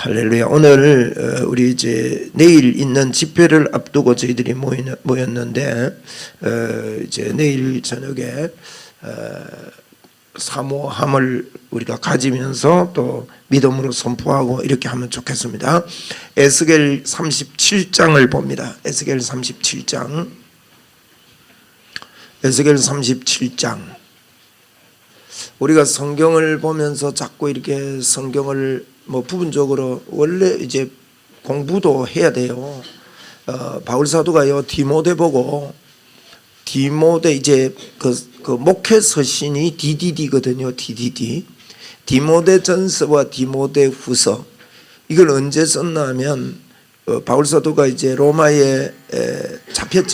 할렐루야. 오늘 우리 이제 내일 있는 집회를 앞두고 저희들이 모였는데 이제 내일 저녁에 사모함을 우리가 가지면서 또 믿음으로 선포하고 이렇게 하면 좋겠습니다. 에스겔 37장을 봅니다. 에스겔 37장. 에스겔 37장. 우리가 성경을 보면서 자꾸 이렇게 성경을 부분적으로 원래 이제 공부도 해야 돼요. 바울 사도가요 디모데 보고, 디모데 이제 그 목회 서신이 DDD거든요. DDD. 디모데전서와 디모데후서. 이걸 언제 썼나 하면 바울 사도가 이제 로마에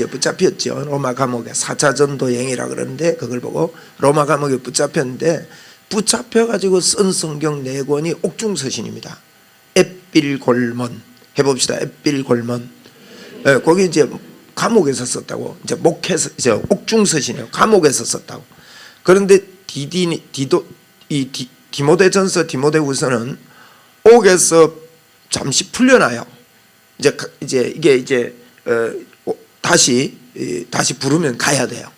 붙잡혔죠. 로마 감옥에 4차 전도 여행이라 그러는데 그걸 보고 로마 감옥에 붙잡혔는데, 붙잡혀가지고 쓴 성경 4권이 옥중서신입니다. 햇빌골문 해봅시다. 햇빌골문. 거기 이제 감옥에서 썼다고. 이제 목회서, 이제 옥중서신이에요. 감옥에서 썼다고. 그런데 디모데전서, 디모데후서는 옥에서 잠시 풀려나요. 이제 이게 다시 부르면 가야 돼요.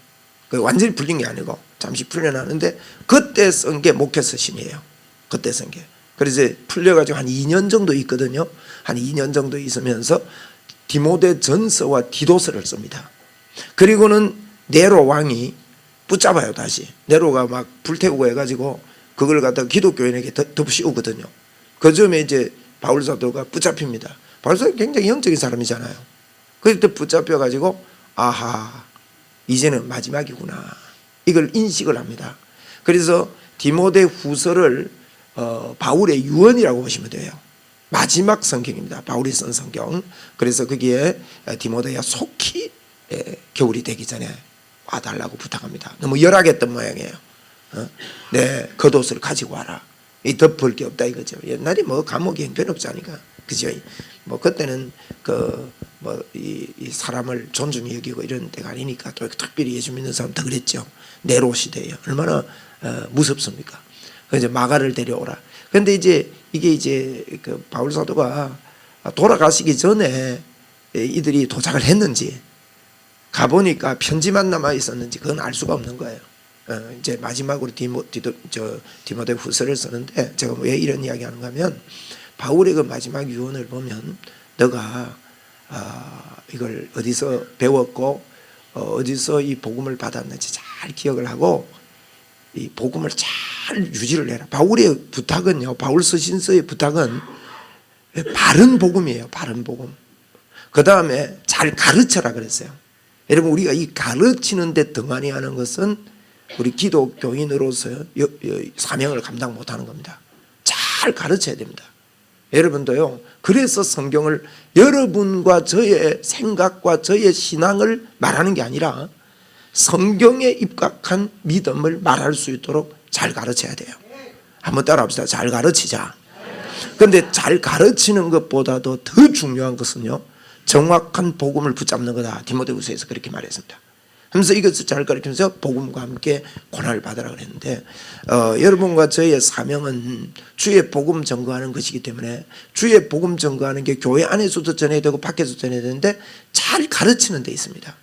완전히 풀린 게 아니고 잠시 풀려나는데, 그때 쓴 게 목회서신이에요. 그때 쓴 게. 그래서 풀려가지고 한 2년 정도 있거든요. 한 2년 정도 있으면서 디모데전서와 디도서를 씁니다. 그리고는 네로 왕이 붙잡아요. 다시 네로가 막 불태우고 해가지고 그걸 갖다가 기독교인에게 덮씌우거든요. 그 점에 이제 바울 사도가 붙잡힙니다. 바울 사도가 굉장히 영적인 사람이잖아요. 그때 붙잡혀가지고 아하, 이제는 마지막이구나, 이걸 인식을 합니다. 그래서 디모데 후서를 바울의 유언이라고 보시면 돼요. 마지막 성경입니다. 바울이 쓴 성경. 그래서 거기에 디모데야 속히 겨울이 되기 전에 와달라고 부탁합니다. 너무 열악했던 모양이에요. 내 겉옷을 가지고 와라. 이 덮을 게 없다 이거죠. 옛날에 감옥이 형편없자니까, 그죠? 그때는 이 사람을 존중히 여기고 이런 때가 아니니까, 또 특별히 예수 믿는 사람도 그랬죠. 네로 시대예요. 얼마나 무섭습니까? 이제 마가를 데려오라. 그런데 이제 이게 이제 그 바울 사도가 돌아가시기 전에 이들이 도착을 했는지, 가보니까 편지만 남아 있었는지 그건 알 수가 없는 거예요. 이제 마지막으로 디모데 후서를 쓰는데, 제가 왜 이런 이야기 하는가 하면, 바울의 그 마지막 유언을 보면 너가 이걸 어디서 배웠고 어디서 이 복음을 받았는지 잘 기억을 하고 이 복음을 잘 유지를 해라. 바울의 부탁은요, 바울 서신서의 부탁은 바른 복음이에요. 바른 복음. 그 다음에 잘 가르쳐라 그랬어요. 여러분, 우리가 이 가르치는 데 등한히 하는 것은 우리 기독교인으로서 사명을 감당 못하는 겁니다. 잘 가르쳐야 됩니다. 여러분도요, 그래서 성경을 여러분과 저의 생각과 저의 신앙을 말하는 게 아니라 성경에 입각한 믿음을 말할 수 있도록 잘 가르쳐야 돼요. 한번 따라합시다. 잘 가르치자. 그런데 잘 가르치는 것보다도 더 중요한 것은요, 정확한 복음을 붙잡는 거다. 디모데후서에서 그렇게 말했습니다. 하면서 이것을 잘 가르치면서 복음과 함께 고난을 받으라 그랬는데, 여러분과 저의 사명은 주의 복음 전거하는 것이기 때문에, 주의 복음 전거하는 게 교회 안에서도 전해야 되고 밖에서도 전해야 되는데 잘 가르치는 데 있습니다.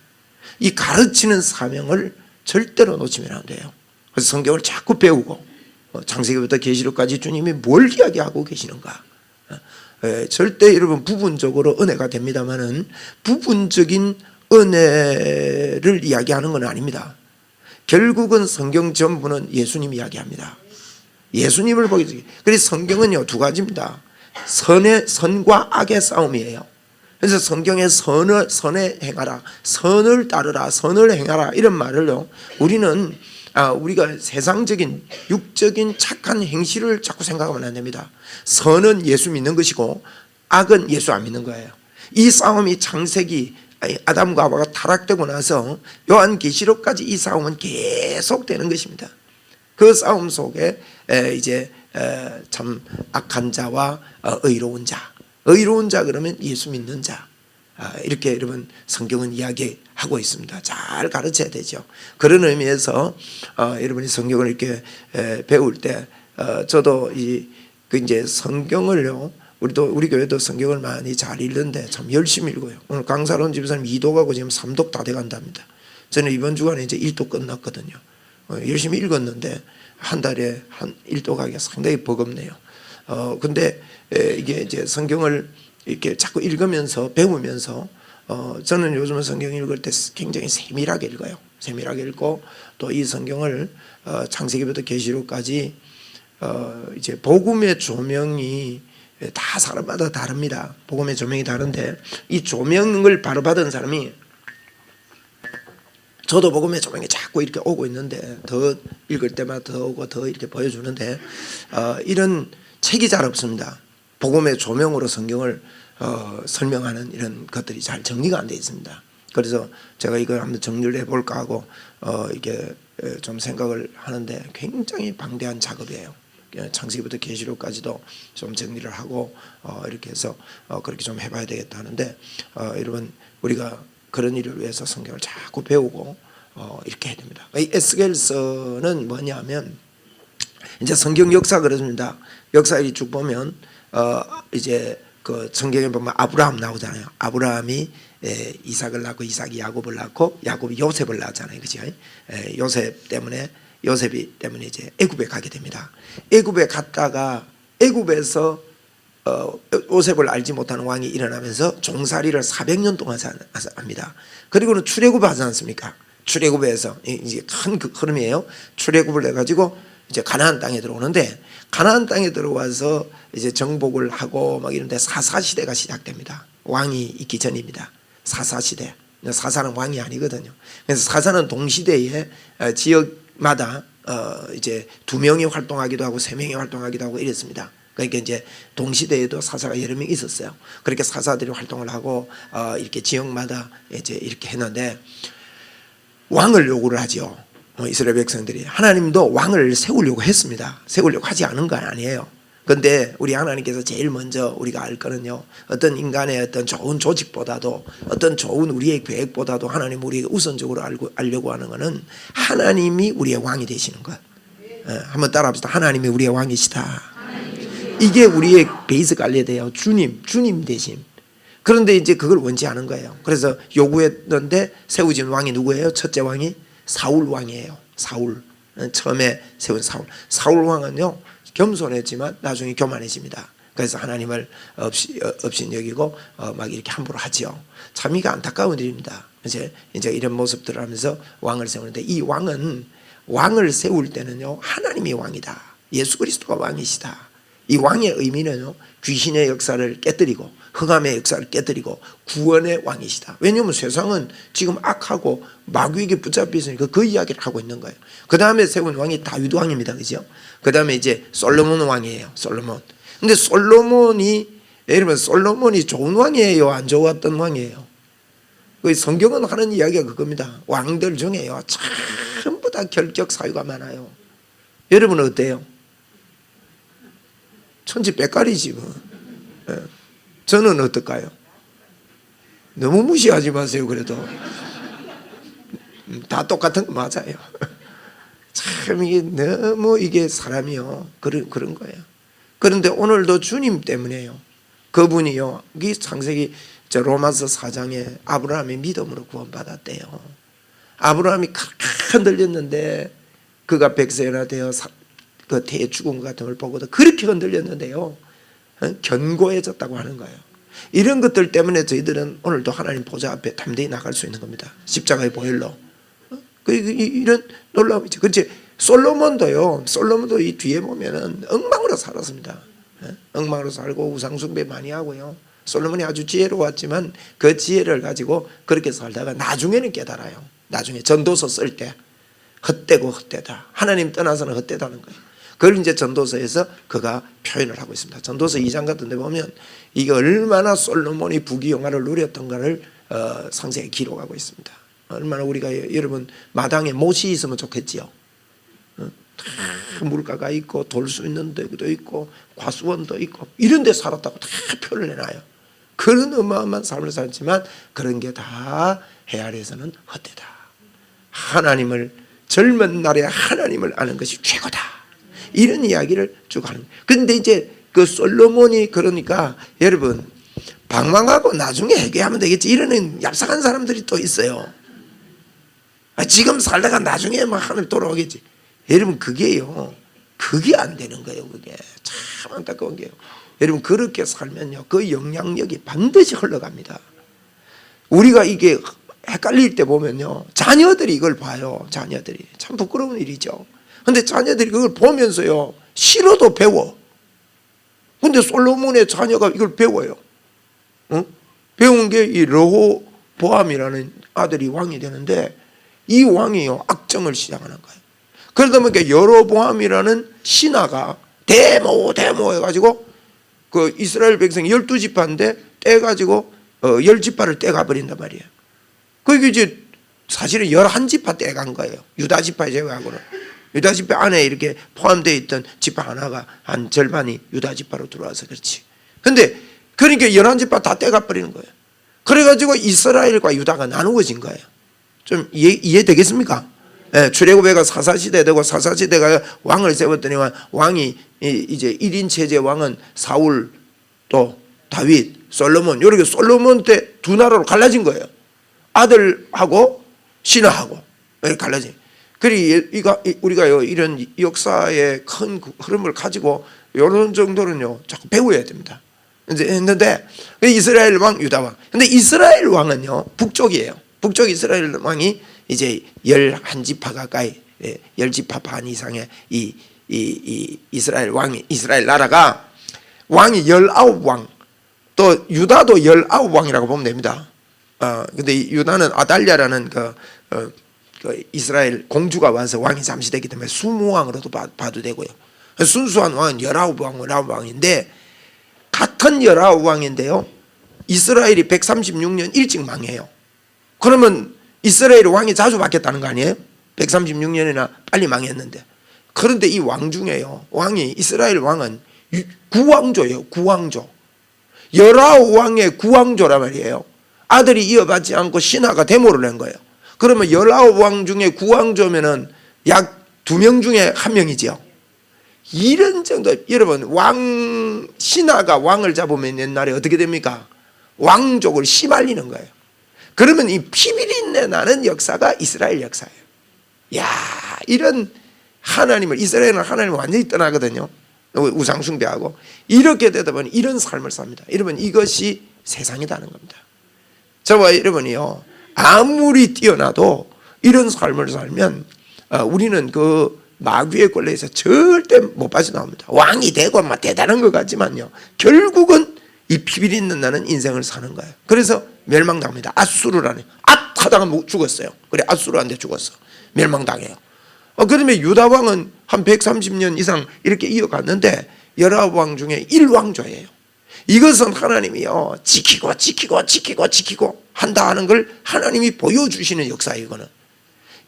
이 가르치는 사명을 절대로 놓치면 안 돼요. 그래서 성경을 자꾸 배우고, 창세기부터 계시록까지 주님이 뭘 이야기하고 계시는가, 절대 여러분 부분적으로 은혜가 됩니다마는 부분적인 은혜를 이야기하는 건 아닙니다. 결국은 성경 전부는 예수님 이야기합니다. 예수님을 보기 전에. 그래서 성경은요, 두 가지입니다. 선과 악의 싸움이에요. 그래서 성경에 선에 행하라, 선을 따르라, 선을 행하라, 이런 말을요, 우리는 우리가 세상적인 육적인 착한 행실을 자꾸 생각하면 안 됩니다. 선은 예수 믿는 것이고 악은 예수 안 믿는 거예요. 이 싸움이 창세기 아담과 하와가 타락되고 나서 요한계시록까지 이 싸움은 계속되는 것입니다. 그 싸움 속에 이제 참 악한 자와 의로운 자, 의로운 자 그러면 예수 믿는 자, 이렇게 여러분 성경은 이야기하고 있습니다. 잘 가르쳐야 되죠. 그런 의미에서 여러분이 성경을 이렇게 배울 때 저도 이제 성경을요, 우리 교회도 성경을 많이 잘 읽는데 참 열심히 읽어요. 오늘 강사로 온 집사님 2독하고 지금 3독 다 돼간답니다. 저는 이번 주간에 이제 1독 끝났거든요. 열심히 읽었는데 한 달에 한 1독 하기가 상당히 버겁네요. 근데 이게 이제 성경을 이렇게 자꾸 읽으면서 배우면서 저는 요즘 성경 읽을 때 굉장히 세밀하게 읽어요. 세밀하게 읽고 또 이 성경을 창세기부터 계시록까지 이제 복음의 조명이 다 사람마다 다릅니다. 복음의 조명이 다른데 이 조명을 바로 받은 사람이 저도 복음의 조명이 자꾸 이렇게 오고 있는데 더 읽을 때마다 더 오고 더 이렇게 보여주는데 이런 책이 잘 없습니다. 복음의 조명으로 성경을 설명하는 이런 것들이 잘 정리가 안 되어 있습니다. 그래서 제가 이걸 한번 정리를 해볼까 하고 이게 좀 생각을 하는데 굉장히 방대한 작업이에요. 창세기부터 계시록까지도 좀 정리를 하고 이렇게 해서 그렇게 좀 해봐야 되겠다 하는데 여러분 우리가 그런 일을 위해서 성경을 자꾸 배우고 이렇게 해야 됩니다. 이 에스겔서는 뭐냐면 이제 성경 역사 그렇습니다. 역사를 쭉 보면 이제 그 성경에 보면 아브라함 나오잖아요. 아브라함이 이삭을 낳고 이삭이 야곱을 낳고 야곱이 요셉을 낳았잖아요. 그죠? 요셉이 때문에 이제 애굽에 가게 됩니다. 애굽에 갔다가 애굽에서 요셉을 알지 못하는 왕이 일어나면서 종살이를 400년 동안 합니다. 그리고는 출애굽을 하지 않습니까? 출애굽에서 이제 큰 흐름이에요. 출애굽을 해가지고 이제 가나안 땅에 들어오는데 가나안 땅에 들어와서 이제 정복을 하고 막 이런데 사사 시대가 시작됩니다. 왕이 있기 전입니다. 사사 시대. 사사는 왕이 아니거든요. 그래서 사사는 동시대에 지역마다 이제 2명이 활동하기도 하고 3명이 활동하기도 하고 이랬습니다. 그러니까 이제 동시대에도 사사가 여러 명 있었어요. 그렇게 사사들이 활동을 하고 이렇게 지역마다 이제 이렇게 했는데 왕을 요구를 하죠. 이스라엘 백성들이 하나님도 왕을 세우려고 했습니다. 세우려고 하지 않은 건 아니에요. 그런데 우리 하나님께서 제일 먼저 우리가 알 거는요, 어떤 인간의 어떤 좋은 조직보다도 어떤 좋은 우리의 계획보다도 하나님 우리에게 우선적으로 알려고 하는 것은 하나님이 우리의 왕이 되시는 것. 한번 따라합시다. 하나님이 우리의 왕이시다. 이게 우리의 베이스가 알려야 돼요. 주님 대신. 그런데 이제 그걸 원치 않은 거예요. 그래서 요구했는데 세우진 왕이 누구예요? 첫째 왕이 사울 왕이에요. 사울. 처음에 세운 사울. 사울 왕은요 겸손했지만 나중에 교만해집니다. 그래서 하나님을 없인 여기고 막 이렇게 함부로 하지요. 참 이게 안타까운 일입니다. 이제 이런 모습들을 하면서 왕을 세우는데 이 왕을 세울 때는요 하나님이 왕이다. 예수 그리스도가 왕이시다. 이 왕의 의미는요 귀신의 역사를 깨뜨리고 흑암의 역사를 깨뜨리고 구원의 왕이시다. 왜냐하면 세상은 지금 악하고 마귀에게 붙잡혀 있으니까 그 이야기를 하고 있는 거예요. 그 다음에 세운 왕이 다윗 왕입니다. 그죠? 그 다음에 이제 솔로몬 왕이에요. 솔로몬. 근데 여러분 솔로몬이 좋은 왕이에요? 안 좋았던 왕이에요? 그 성경은 하는 이야기가 그겁니다. 왕들 중에요 전부 다 결격 사유가 많아요. 여러분은 어때요? 천지백갈이지 뭐. 저는 어떨까요? 너무 무시하지 마세요. 그래도 다 똑같은 거 맞아요. 참 이게 너무 이게 사람이요 그런 거예요. 그런데 오늘도 주님 때문에요. 그분이요 이 창세기 로마서 4장에 아브라함이 믿음으로 구원받았대요. 아브라함이 흔들렸는데 그가 100세나 되어 그 태에 죽은 것 같은 걸 보고도 그렇게 흔들렸는데요 견고해졌다고 하는 거예요. 이런 것들 때문에 저희들은 오늘도 하나님 보좌 앞에 담대히 나갈 수 있는 겁니다. 십자가의 보혈로 이런 놀라움이 있죠. 그렇지. 솔로몬도 이 뒤에 보면은 엉망으로 살았습니다. 엉망으로 살고 우상숭배 많이 하고요. 솔로몬이 아주 지혜로웠지만 그 지혜를 가지고 그렇게 살다가 나중에는 깨달아요. 나중에 전도서 쓸 때 헛되고 헛되다. 하나님 떠나서는 헛되다는 거예요. 그걸 이제 전도서에서 그가 표현을 하고 있습니다. 전도서 2장 같은 데 보면 이게 얼마나 솔로몬이 부귀영화를 누렸던가를 상세히 기록하고 있습니다. 얼마나 우리가 여러분 마당에 못이 있으면 좋겠지요. 물가가 있고 돌 수 있는 데도 있고 과수원도 있고 이런 데 살았다고 다 표를 내놔요. 그런 어마어마한 삶을 살지만 그런 게 다 해 아래에서는 헛되다. 하나님을 젊은 날에 하나님을 아는 것이 최고다. 이런 이야기를 쭉 하는 거예요. 그런데 이제 그 솔로몬이 그러니까 여러분 방황하고 나중에 회개하면 되겠지 이러는 얍삭한 사람들이 또 있어요. 지금 살다가 나중에 막 하늘 돌아오겠지. 여러분 그게요, 그게 안 되는 거예요. 그게 참 안타까운 게요. 여러분 그렇게 살면요 그 영향력이 반드시 흘러갑니다. 우리가 이게 헷갈릴 때 보면요 자녀들이 이걸 봐요. 자녀들이 참 부끄러운 일이죠. 근데 자녀들이 그걸 보면서요 싫어도 배워. 근데 솔로몬의 자녀가 이걸 배워요. 배운 게 이 르호보암이라는 아들이 왕이 되는데 이 왕이요 악정을 시작하는 거예요. 그러다 보니까 여로보암이라는 신하가 데모 해가지고 그 이스라엘 백성 12지파인데 떼가지고 10지파를 떼가 버린단 말이에요. 그게 이제 사실은 11지파 떼간 거예요. 유다지파 제외하고는. 유다지파 안에 이렇게 포함되어 있던 지파 하나가 한 절반이 유다지파로 들어와서 그렇지. 근데 그러니까 11지파 다 떼가 버리는 거예요. 그래가지고 이스라엘과 유다가 나누어진 거예요. 좀 이해되겠습니까? 예, 출애굽해가 사사시대 되고 사사시대가 왕을 세웠더니 왕이 이제 1인 체제 왕은 사울 또 다윗 솔로몬 이렇게 솔로몬 때 두 나라로 갈라진 거예요. 아들하고 신하하고 이렇게 갈라진. 그리고 우리가요 이런 역사의 큰 흐름을 가지고 이런 정도는요 자꾸 배워야 됩니다. 이제 했는데 이스라엘 왕 유다 왕. 근데 이스라엘 왕은요 북쪽이에요. 북쪽 이스라엘 왕이 이제 11지파 가까이 10지파 반 이상의 이 이스라엘 왕이 이스라엘 나라가 왕이 19왕 또 유다도 19왕이라고 보면 됩니다. 근데 유다는 아달랴라는 그 이스라엘 공주가 와서 왕이 잠시되기 때문에 20왕으로도 봐도 되고요. 순수한 왕은 19왕인데 같은 19왕인데요. 이스라엘이 136년 일찍 망해요. 그러면 이스라엘 왕이 자주 바뀌었다는 거 아니에요? 136년이나 빨리 망했는데. 그런데 이 왕 중에요. 왕이 이스라엘 왕은 구왕조예요. 구왕조. 19왕의 구왕조란 말이에요. 아들이 이어받지 않고 신하가 데모를 낸 거예요. 그러면 19왕 중에 구왕조면은 약 2명 중에 1명이지요. 이런 정도. 여러분 신하가 왕을 잡으면 옛날에 어떻게 됩니까? 왕족을 씨발리는 거예요. 그러면 이 피비린내 나는 역사가 이스라엘 역사예요. 야, 이런 하나님을 이스라엘은 하나님을 완전히 떠나거든요. 우상 숭배하고 이렇게 되다 보니 이런 삶을 삽니다. 여러분 이것이 세상이라는 겁니다. 저와 여러분이요 아무리 뛰어나도 이런 삶을 살면 우리는 그 마귀의 권리에서 절대 못 빠져나옵니다. 왕이 되고 막 대단한 것 같지만요 결국은 이 피비린내 나는 인생을 사는 거예요. 그래서 멸망당합니다. 앗수르라는 하다가 죽었어요. 그래 앗수르한테 죽었어. 멸망당해요. 그러면 유다 왕은 한 130년 이상 이렇게 이어갔는데 19왕 중에 1왕조예요. 이것은 하나님이요 지키고 한다 하는 걸 하나님이 보여주시는 역사예요. 이거는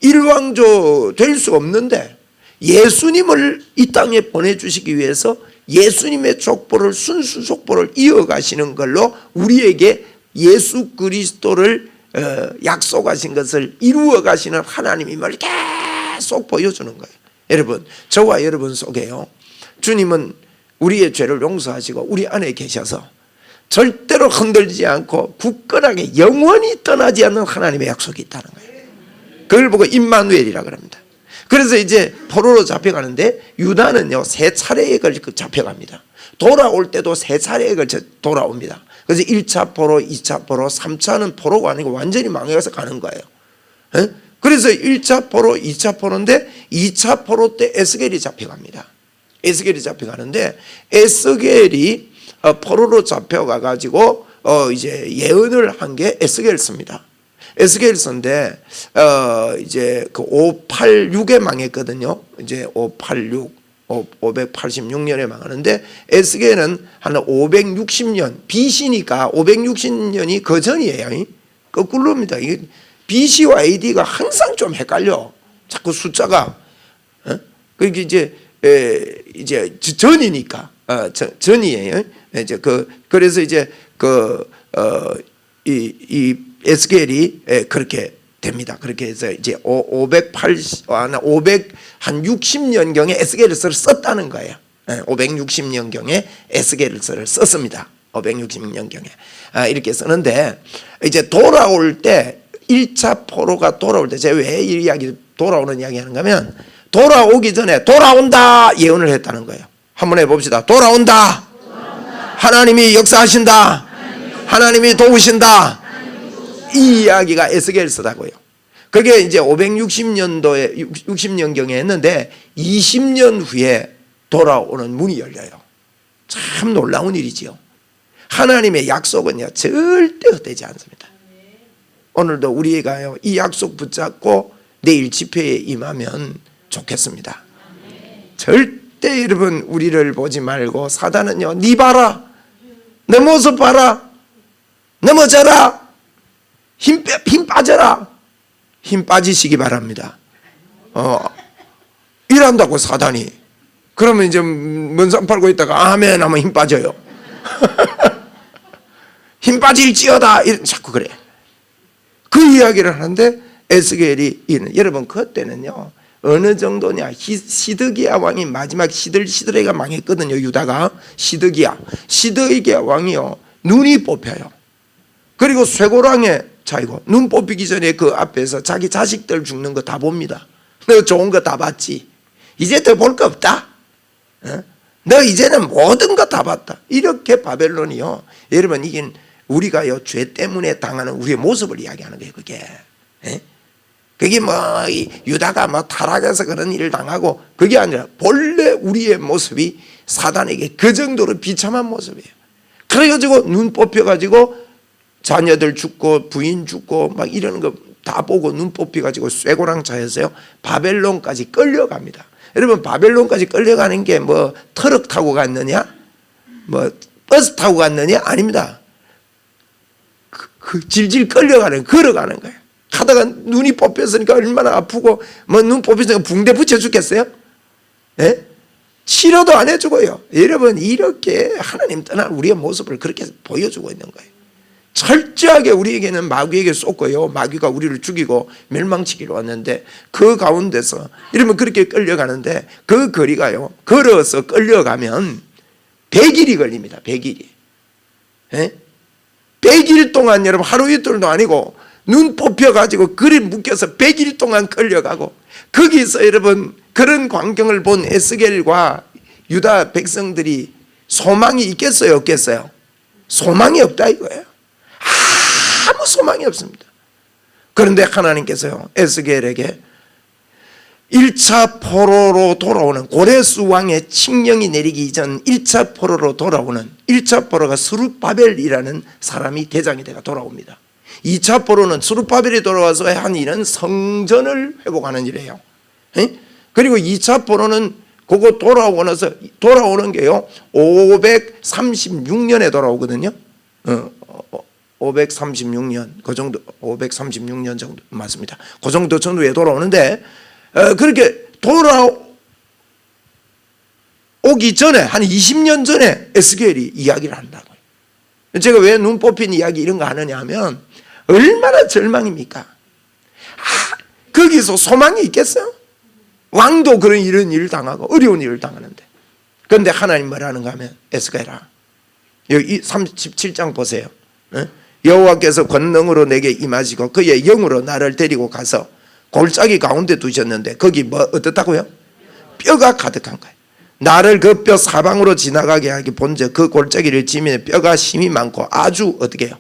1왕조 될 수 없는데 예수님을 이 땅에 보내주시기 위해서 예수님의 족보를 순수 족보를 이어가시는 걸로 우리에게 예수 그리스도를 약속하신 것을 이루어 가시는 하나님임을 계속 보여주는 거예요. 여러분 저와 여러분 속에요 주님은 우리의 죄를 용서하시고 우리 안에 계셔서 절대로 흔들리지 않고 굳건하게 영원히 떠나지 않는 하나님의 약속이 있다는 거예요. 그걸 보고 임마누엘이라 그럽니다. 그래서 이제 포로로 잡혀가는데 유다는요 3차례에 걸쳐 잡혀갑니다. 돌아올 때도 3차례에 걸쳐 돌아옵니다. 그래서 1차 포로, 2차 포로, 3차는 포로가 아니고 완전히 망해서 가는 거예요. 그래서 1차 포로, 2차 포로인데 2차 포로 때 에스겔이 잡혀갑니다. 에스겔이 잡혀가는데 에스겔이 포로로 잡혀가가지고 이제 예언을 한 게 에스겔서입니다. 에스겔서인데 이제 그 586에 망했거든요. 이제 586년에 망하는데 에스겔은 한 560년 BC니까 560년이 그 전이에요. 거꾸로입니다. 이게 BC와 AD가 항상 좀 헷갈려. 자꾸 숫자가 그게 이제 전이니까 전이에요. 이제 그래서 이제 이 에스겔이 그렇게 됩니다. 그렇게 해서 이제 560년경에 에스겔서를 썼다는 거예요. 560년경에 에스겔서를 썼습니다. 560년경에 이렇게 쓰는데, 이제 돌아올 때 1차 포로가 돌아올 때, 제가 왜 이 이야기 돌아오는 이야기 하는가 하면, 돌아오기 전에 돌아온다 예언을 했다는 거예요. 한번 해봅시다. 돌아온다. 하나님이 역사하신다. 하나님이 도우신다. 이 이야기가 에스겔서다고요. 그게 이제 560년도에 60년경에 했는데 20년 후에 돌아오는 문이 열려요. 참 놀라운 일이지요. 하나님의 약속은요 절대 헛되지 않습니다. 오늘도 우리가요 이 약속 붙잡고 내일 집회에 임하면 좋겠습니다. 절대 여러분 우리를 보지 말고, 사단은요 네 봐라, 내 모습 봐라, 넘어져라, 힘 빠져라, 힘 빠지시기 바랍니다. 일한다고 사단이. 그러면 이제 먼산 팔고 있다가 아멘 하면 힘 빠져요. 힘 빠질지어다 자꾸 그래. 그 이야기를 하는데 에스겔이 여러분 그때는요 어느 정도냐, 시드기야 왕이 마지막 시들시들에가 망했거든요. 유다가 시드기야 왕이요 눈이 뽑혀요. 그리고 쇠고랑에 차이고, 눈 뽑히기 전에 그 앞에서 자기 자식들 죽는 거 다 봅니다. 너 좋은 거 다 봤지, 이제 더 볼 거 없다, 너 이제는 모든 거 다 봤다. 이렇게 바벨론이요 여러분 이긴 우리가요 죄 때문에 당하는 우리의 모습을 이야기하는 거예요. 그게 뭐 유다가 뭐 타락해서 그런 일을 당하고 그게 아니라 본래 우리의 모습이 사단에게 그 정도로 비참한 모습이에요. 그래가지고 눈 뽑혀가지고 자녀들 죽고 부인 죽고 막 이러는 거 다 보고 눈 뽑혀가지고 쇠고랑 차에서요 바벨론까지 끌려갑니다. 여러분 바벨론까지 끌려가는 게 뭐 트럭 타고 갔느냐 뭐 버스 타고 갔느냐 아닙니다. 그 질질 끌려가는, 걸어가는 거예요. 하다가 눈이 뽑혔으니까 얼마나 아프고, 뭐 눈 뽑혔으니까 붕대 붙여 죽겠어요? 예? 치료도 안 해주고요. 여러분 이렇게 하나님 떠난 우리의 모습을 그렇게 보여주고 있는 거예요. 철저하게 우리에게는 마귀에게 쏟고요, 마귀가 우리를 죽이고 멸망시키러 왔는데 그 가운데서 이러면 그렇게 끌려가는데, 그 거리가요 걸어서 끌려가면 100일이 걸립니다. 100일이. 100일 동안 여러분 하루 이틀도 아니고 눈 뽑혀가지고 그리 묶여서 100일 동안 끌려가고, 거기서 여러분 그런 광경을 본 에스겔과 유다 백성들이 소망이 있겠어요 없겠어요? 소망이 없다 이거예요. 아무 소망이 없습니다. 그런데 하나님께서요 에스겔에게 1차 포로로 돌아오는, 고레스 왕의 칙령이 내리기 이전 1차 포로로 돌아오는, 1차 포로가 스룹바벨이라는 사람이 대장이 되어 돌아옵니다. 2차 포로는 스룹바벨이 돌아와서 한 일은 성전을 회복하는 일이에요. 그리고 2차 포로는 그거 돌아오고 나서 돌아오는 게요 536년에 돌아오거든요. 536년 그 정도, 536년 정도 맞습니다. 그 정도 전후에 돌아오는데, 그렇게 돌아오기 전에 한 20년 전에 에스겔이 이야기를 한다고요. 제가 왜 눈 뽑힌 이야기 이런 거 하느냐 하면 얼마나 절망입니까? 거기서 소망이 있겠어요? 왕도 그런 이런 일을 당하고 어려운 일을 당하는데. 그런데 하나님 뭐라는가 하면, 에스겔아 여기 37장 보세요. 여호와께서 권능으로 내게 임하시고 그의 영으로 나를 데리고 가서 골짜기 가운데 두셨는데 거기 뭐 어떻다고요? 뼈가 가득한 거예요. 나를 그 뼈 사방으로 지나가게 하기 본즉 그 골짜기를 지면 뼈가 힘이 많고 아주 어떻게 해요?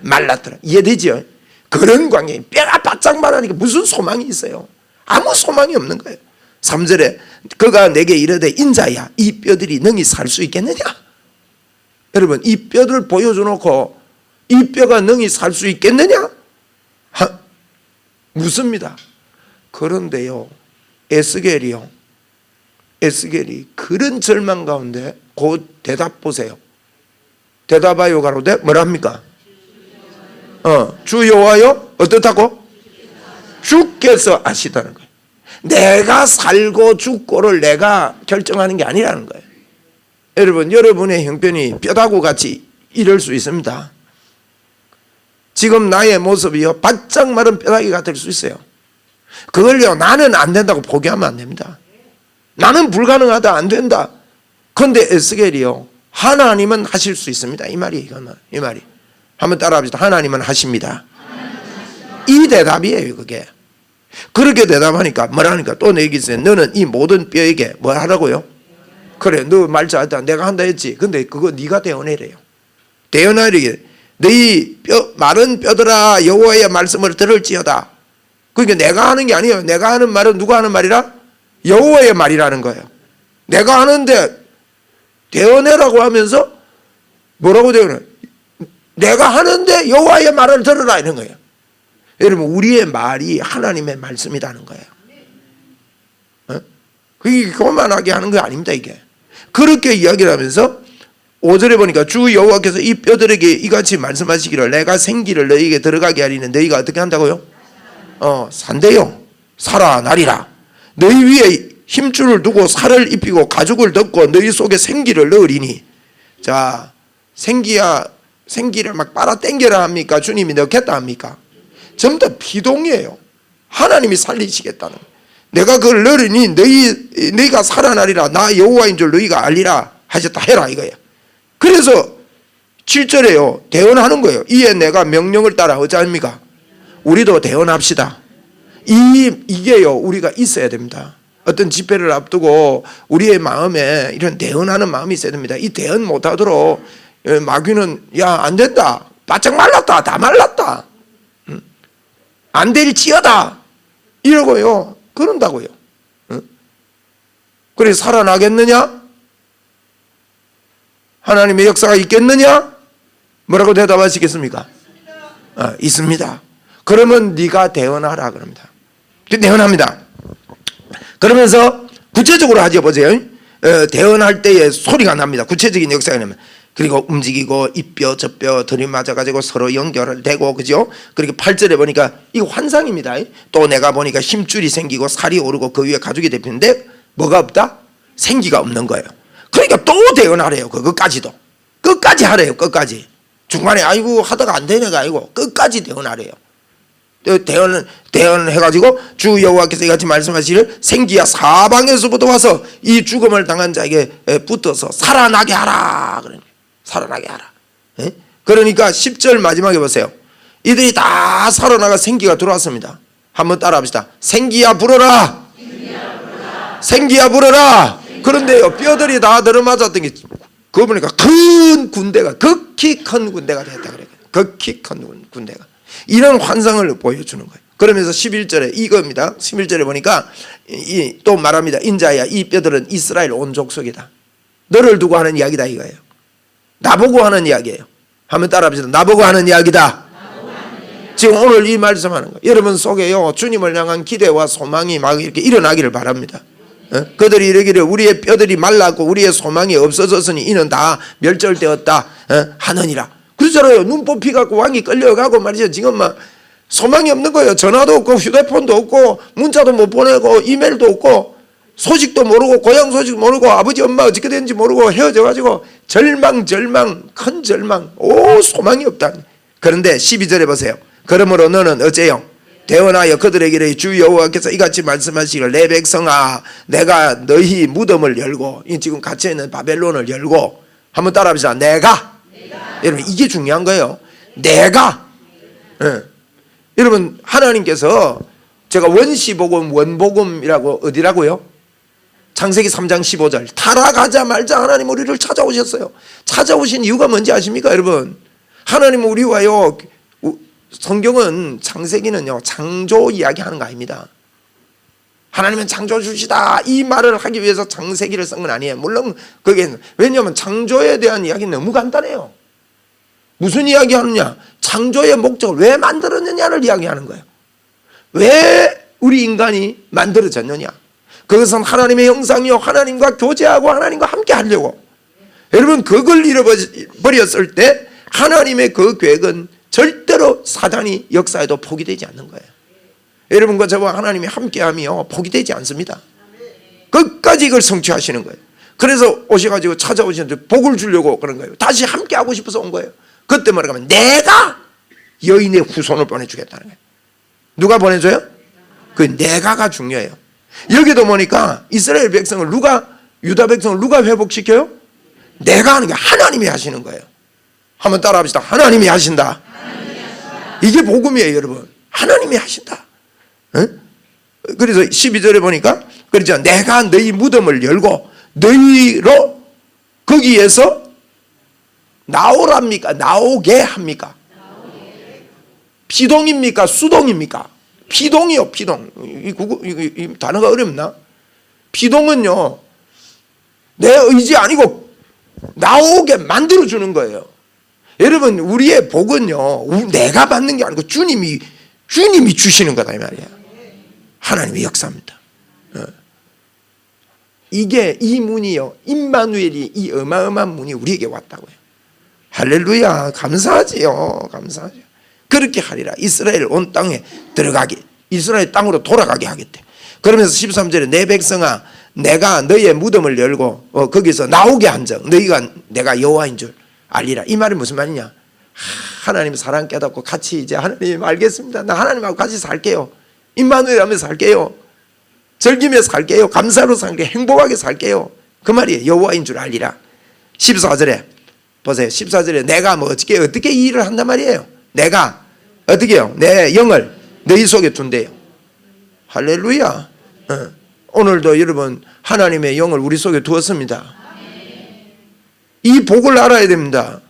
말랐더라. 이해되죠? 그런 광경이 뼈가 바짝 말하니까 무슨 소망이 있어요? 아무 소망이 없는 거예요. 3절에 그가 내게 이르되 인자야 이 뼈들이 능히 살 수 있겠느냐? 여러분 이 뼈를 보여줘놓고 이 뼈가 능히 살 수 있겠느냐? 묻습니다. 그런데요 에스겔이 그런 절망 가운데 그 대답 보세요. 대답하여 가로되 뭐랍니까? 주 여호와여 어떻다고? 주께서 아시다는 거예요. 내가 살고 죽고를 내가 결정하는 게 아니라는 거예요. 여러분 여러분의 형편이 뼈다구 같이 이럴 수 있습니다. 지금 나의 모습이요 바짝 마른 뼈다귀 같을 수 있어요. 그걸요 나는 안 된다고 포기하면 안 됩니다. 나는 불가능하다 안 된다 근데 에스겔이요, 하나님은 하실 수 있습니다. 이 말이 이거는, 이 말이. 한번 따라합시다. 하나님은 하십니다. 이 대답이에요, 그게. 그렇게 대답하니까 뭐라니까 또 내기 있어요. 너는 이 모든 뼈에게 뭐 하라고요? 그래, 너 말 잘했다. 내가 한다 했지. 근데 그거 네가 대언해래요. 대언하리게 너희 마른 뼈들아 여호와의 말씀을 들을지어다. 그러니까 내가 하는 게 아니에요. 내가 하는 말은 누가 하는 말이라? 여호와의 말이라는 거예요. 내가 하는데 대언해라고 하면서 뭐라고 대언해? 내가 하는데 여호와의 말을 들으라 이런 거예요. 여러분, 우리의 말이 하나님의 말씀이라는 거예요. 그게 교만하게 하는 게 아닙니다. 이게 그렇게 이야기를 하면서 5절에 보니까 주 여호와께서 이 뼈들에게 이같이 말씀하시기를 내가 생기를 너희에게 들어가게 하리는 너희가 어떻게 한다고요? 산대요. 살아나리라. 너희 위에 힘줄을 두고 살을 입히고 가죽을 덮고 너희 속에 생기를 넣으리니. 자, 생기를 막 빨아 당겨라 합니까? 주님이 넣겠다 합니까? 전부 다 비동이에요. 하나님이 살리시겠다는. 내가 그걸 넣으니 너희가 살아나리라. 나 여호와인 줄 너희가 알리라 하셨다 해라 이거예요. 그래서 7절에요 대언하는 거예요. 이에 내가 명령을 따라 어찌합니까? 우리도 대언합시다. 이게요 우리가 있어야 됩니다. 어떤 집회를 앞두고 우리의 마음에 이런 대언하는 마음이 있어야 됩니다. 이 대언 못하도록 마귀는 야 안 된다, 바짝 말랐다, 다 말랐다, 안 될지어다 이러고요 그런다고요. 그래 살아나겠느냐? 하나님의 역사가 있겠느냐? 뭐라고 대답하시겠습니까? 있습니다. 그러면 네가 대언하라 그럽니다. 대언합니다. 그러면서 구체적으로 하죠. 보세요. 대언할 때에 소리가 납니다. 구체적인 역사가 나면. 그리고 움직이고 이 뼈 저 뼈 들이맞아가지고 서로 연결을 되고, 그죠? 그리고 8절에 보니까 이거 환상입니다. 또 내가 보니까 힘줄이 생기고 살이 오르고 그 위에 가죽이 덮이는데 뭐가 없다? 생기가 없는 거예요. 그러니까 또 대언하래요. 그것까지도 끝까지 하래요. 끝까지. 중간에 아이고 하다가 안 되네가 아니고 끝까지 대언하래요. 대언해가지고 주 여호와께서 이같이 말씀하시기를 생기야 사방에서부터 와서 이 죽음을 당한 자에게 붙어서 살아나게 하라. 살아나게 하라. 그러니까 10절 마지막에 보세요. 이들이 다 살아나가 생기가 들어왔습니다. 한번 따라합시다. 생기야 불어라. 생기야 불어라. 그런데요 뼈들이 다 들어맞았던 게 그거 보니까 큰 군대가, 극히 큰 군대가 됐다 그래요. 극히 큰 군대가 이런 환상을 보여주는 거예요. 그러면서 11절에 이겁니다. 11절에 보니까 또 말합니다. 인자야 이 뼈들은 이스라엘 온 족속이다. 너를 두고 하는 이야기다 이거예요. 나보고 하는 이야기예요. 한번 따라합시다. 나보고 하는 이야기다. 지금 오늘 이 말씀하는 거예요. 여러분 속에요 주님을 향한 기대와 소망이 막 이렇게 일어나기를 바랍니다. 그들이 이르기를 우리의 뼈들이 말랐고 우리의 소망이 없어졌으니 이는 다 멸절되었다 하느니라. 그렇잖아요. 눈 뽑히갖고 왕이 끌려가고 말이죠. 지금 막 소망이 없는 거예요. 전화도 없고 휴대폰도 없고 문자도 못 보내고 이메일도 없고 소식도 모르고 고향 소식 모르고 아버지 엄마 어떻게 되는지 모르고 헤어져가지고 절망 큰 절망, 오 소망이 없다. 그런데 12절에 보세요. 그러므로 너는 어째요? 대언하여 그들에게 이르기를 주 여호와께서 이같이 말씀하시기를 내 백성아 내가 너희 무덤을 열고 지금 갇혀있는 바벨론을 열고. 한번 따라합시다. 내가. 여러분 이게 중요한 거예요. 내가. 여러분 하나님께서 제가 원시복음 원복음이라고 어디라고요? 창세기 3장 15절 타락하자마자 하나님 우리를 찾아오셨어요. 찾아오신 이유가 뭔지 아십니까 여러분? 하나님은 우리와요, 성경은 창세기는요 창조 이야기하는 거 아닙니다. 하나님은 창조주시다 이 말을 하기 위해서 창세기를 쓴 건 아니에요. 물론 그게 왜냐하면 창조에 대한 이야기는 너무 간단해요. 무슨 이야기하느냐? 창조의 목적을 왜 만들었느냐를 이야기하는 거예요. 왜 우리 인간이 만들어졌느냐? 그것은 하나님의 형상이요 하나님과 교제하고 하나님과 함께 하려고. 여러분 그걸 잃어버렸을 때 하나님의 그 계획은 절대로 사단이 역사에도 포기되지 않는 거예요. 여러분과 저와 하나님이 함께하며 포기되지 않습니다. 끝까지 이걸 성취하시는 거예요. 그래서 오셔가지고 찾아오시는데 복을 주려고 그런 거예요. 다시 함께하고 싶어서 온 거예요. 그때 뭐라고 하면 내가 여인의 후손을 보내주겠다는 거예요. 누가 보내줘요? 그 내가가 중요해요. 여기도 보니까 이스라엘 백성을 누가 유다 백성을 누가 회복시켜요? 내가 하는 게 하나님이 하시는 거예요. 한번 따라 합시다. 하나님이 하신다. 이게 복음이에요, 여러분. 하나님이 하신다. 응? 그래서 12절에 보니까 그러죠. 내가 너희 무덤을 열고 너희로 거기에서 나오랍니까? 나오게 합니까? 피동입니까? 수동입니까? 피동이요, 피동. 이 단어가 어렵나? 피동은요, 내 의지 아니고 나오게 만들어주는 거예요. 여러분, 우리의 복은요, 내가 받는 게 아니고 주님이 주시는 거다, 이 말이에요. 하나님의 역사입니다. 이게 이 문이요, 임마누엘이 이 어마어마한 문이 우리에게 왔다고요. 할렐루야, 감사하지요, 감사하죠. 그렇게 하리라. 이스라엘 온 땅에 들어가게, 이스라엘 땅으로 돌아가게 하겠대. 그러면서 13절에 내 백성아, 내가 너희의 무덤을 열고 거기서 나오게 한즉 너희가 내가 여호와인 줄 알리라. 이 말이 무슨 말이냐? 하나님 사랑 깨닫고 같이 이제 하나님 알겠습니다. 나 하나님하고 같이 살게요. 임마누엘 하면서 살게요. 즐기며 살게요. 감사로 살게요. 행복하게 살게요. 그 말이에요. 여호와인 줄 알리라. 14절에 보세요. 14절에 내가 뭐 어떻게 이 일을 한단 말이에요. 내가 어떻게 해요? 내 영을 너희 속에 둔대요. 할렐루야. 오늘도 여러분 하나님의 영을 우리 속에 두었습니다. 이 복을 알아야 됩니다.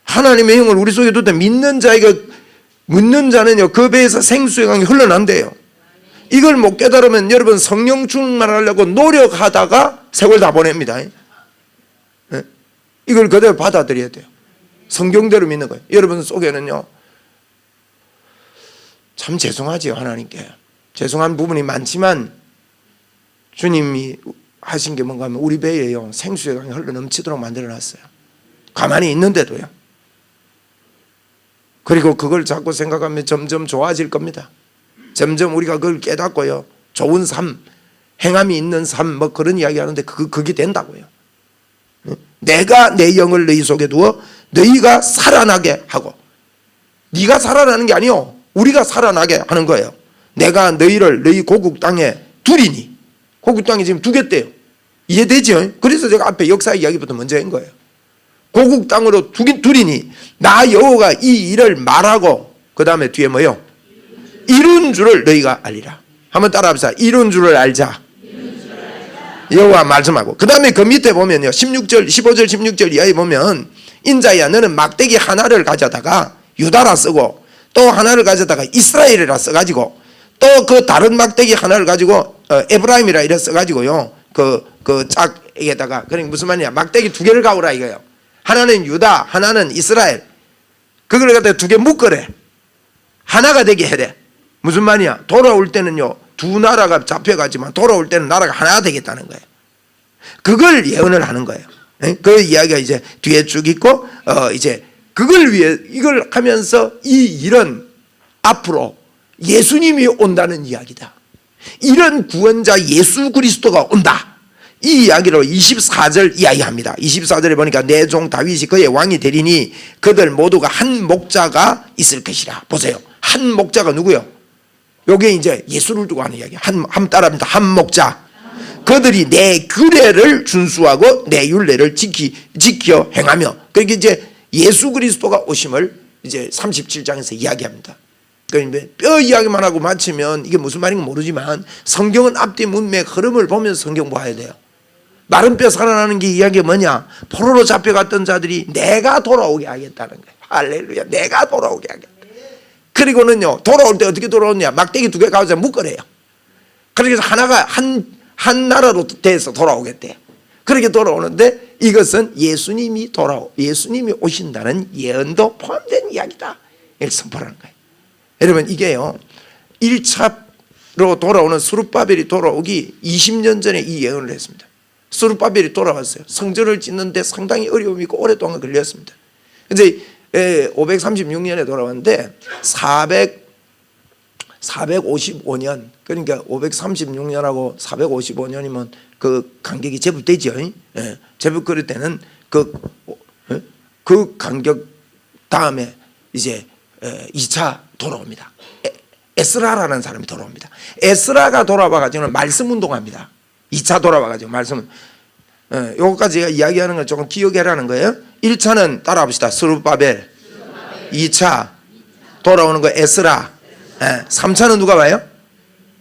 하나님의 영을 우리 속에 두다 믿는 자는요 그 배에서 생수의 강이 흘러난대요. 이걸 못 깨달으면 여러분 성령 충만하려고 노력하다가 세월 다 보냅니다. 이걸 그대로 받아들여야 돼요. 성경대로 믿는 거예요. 여러분 속에는요 참 죄송하지요. 하나님께 죄송한 부분이 많지만 주님이 하신 게 뭔가 하면 우리 배에요 생수의 강이 흘러 넘치도록 만들어놨어요. 가만히 있는데도요. 그리고 그걸 자꾸 생각하면 점점 좋아질 겁니다. 점점 우리가 그걸 깨닫고요 좋은 삶, 행함이 있는 삶 뭐 그런 이야기 하는데 그게 된다고요. 내가 내 영을 너희 속에 두어 너희가 살아나게 하고, 네가 살아나는 게 아니요 우리가 살아나게 하는 거예요. 내가 너희를 너희 고국 땅에 두리니. 고국 땅에 지금 두겠대요. 이해되죠? 그래서 제가 앞에 역사 이야기부터 먼저 한 거예요. 고국 땅으로 두리니 나 여호와가 이 일을 말하고 그 다음에 뒤에 뭐요? 이룬 줄을 너희가 알리라. 한번 따라합시다. 이룬 줄을 알자. 여호와 말씀하고 그 다음에 그 밑에 보면요 16절 15절 16절 이하에 보면 인자야 너는 막대기 하나를 가져다가 유다라 쓰고 또 하나를 가져다가 이스라엘이라 써가지고 또 그 다른 막대기 하나를 가지고 에브라임이라 이래 써가지고요 그 짝에다가 그러니까 무슨 말이냐 막대기 두 개를 가오라 이거예요. 하나는 유다 하나는 이스라엘 그걸 갖다 두 개 묶으래. 하나가 되게 해래. 무슨 말이야? 돌아올 때는요 두 나라가 잡혀가지만 돌아올 때는 나라가 하나가 되겠다는 거예요. 그걸 예언을 하는 거예요. 그 이야기가 이제 뒤에 쭉 있고 이제 그걸 위해 이걸 하면서 이 일은 앞으로 예수님이 온다는 이야기다. 이런 구원자 예수 그리스도가 온다. 이 이야기로 24절 이야기합니다. 24절에 보니까 내 종 다윗이 그의 왕이 되리니 그들 모두가 한 목자가 있을 것이라. 보세요. 한 목자가 누구요? 요게 이제 예수를 두고 하는 이야기. 한 따라합니다. 한 목자. 그들이 내 규례를 준수하고 내 율례를 지켜 행하며. 그러니까 이제 예수 그리스도가 오심을 이제 37장에서 이야기합니다. 그러니까 뼈 이야기만 하고 마치면 이게 무슨 말인지 모르지만 성경은 앞뒤 문맥 흐름을 보면서 성경 봐야 돼요. 마른 뼈 살아나는 게 이야기가 뭐냐? 포로로 잡혀갔던 자들이 내가 돌아오게 하겠다는 거예요. 할렐루야. 내가 돌아오게 하겠다. 그리고는요 돌아올 때 어떻게 돌아오냐? 막대기 두 개 가져다 묶으래요. 그래서 하나가 한 나라로 돼서 돌아오겠대요. 그렇게 돌아오는데 이것은 예수님이 오신다는 예언도 포함된 이야기다. 이렇게 선포하는 거예요. 여러분 이게요 1차로 돌아오는 스룹바벨이 돌아오기 20년 전에 이 예언을 했습니다. 스룹바벨이 돌아왔어요. 성전을 짓는데 상당히 어려움이 있고 오랫동안 걸렸습니다. 이제 536년에 돌아왔는데 455년 그러니까 536년하고 455년이면 그 간격이 제법 되죠. 제법 그럴 때는 그 간격 다음에 이제 2차 돌아옵니다. 에스라라는 사람이 돌아옵니다. 에스라가 돌아와가지고는 말씀 운동합니다. 2차 돌아와가지고 말씀은 요거까지 이야기하는 걸 조금 기억해라는 거예요. 1차는 따라합시다. 스룹바벨. 2차 돌아오는 거 에스라. 3차는 누가 와요?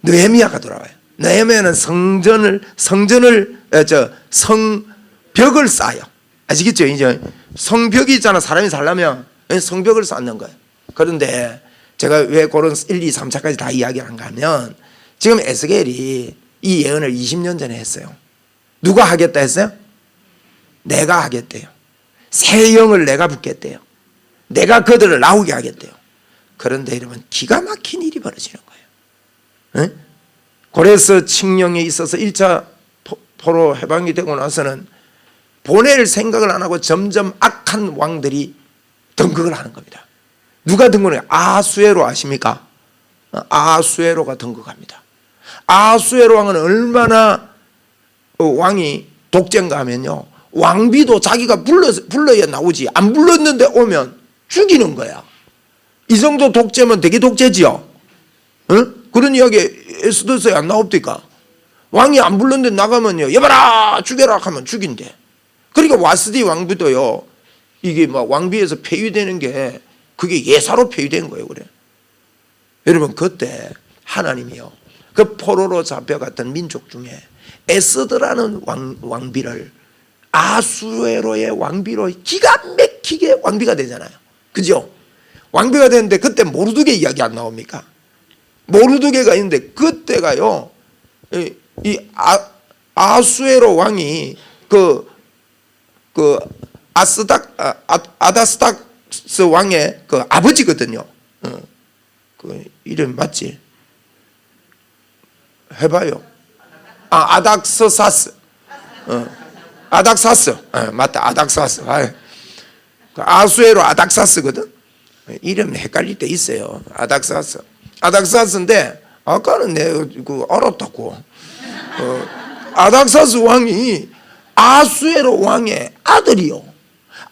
느헤미야가 돌아와요. 느헤미야는 성벽을 쌓아요. 아시겠죠? 이제 성벽이 있잖아. 사람이 살려면 성벽을 쌓는 거예요. 그런데 제가 왜 그런 1, 2, 3차까지 다 이야기하는가 하면 지금 에스겔이 이 예언을 20년 전에 했어요. 누가 하겠다 했어요? 내가 하겠대요. 새 영을 내가 붓겠대요. 내가 그들을 나오게 하겠대요. 그런데 여러분 기가 막힌 일이 벌어지는 거예요. 고레스 칙령에 있어서 1차 포로 해방이 되고 나서는 보낼 생각을 안 하고 점점 악한 왕들이 등극을 하는 겁니다. 누가 등극해요? 아수에로 아십니까? 아수에로가 등극합니다. 아수에로 왕은 얼마나 왕이 독재인가 하면요, 왕비도 자기가 불러야 나오지 안 불렀는데 오면 죽이는 거야. 이 정도 독재면 되게 독재지요. 그런 이야기 에스더서에 안 나옵니까? 왕이 안 불렀는데 나가면요, 여봐라 죽여라 하면 죽인대. 그러니까 와스디 왕비도요, 이게 막 왕비에서 폐위되는 게 그게 예사로 폐위된 거예요. 그래. 여러분 그때 하나님이요, 그 포로로 잡혀갔던 민족 중에 에스더라는 왕비를 아수에로의 왕비로 기가 막히게 왕비가 되잖아요. 그죠? 왕비가 되는데 그때 모르드게 이야기 안 나옵니까? 모르드게가 있는데 그때가요, 아수에로 왕이 아다스닥스 왕의 그 아버지거든요. 그 이름 맞지? 해봐요. 아닥사스. 아닥사스. 맞다. 아닥사스. 아수에로 아닥사스거든. 이름 헷갈릴 때 있어요. 아닥사스. 아닥사스인데 아까는 내가 알았다고. 아닥사스 왕이 아수에로 왕의 아들이요.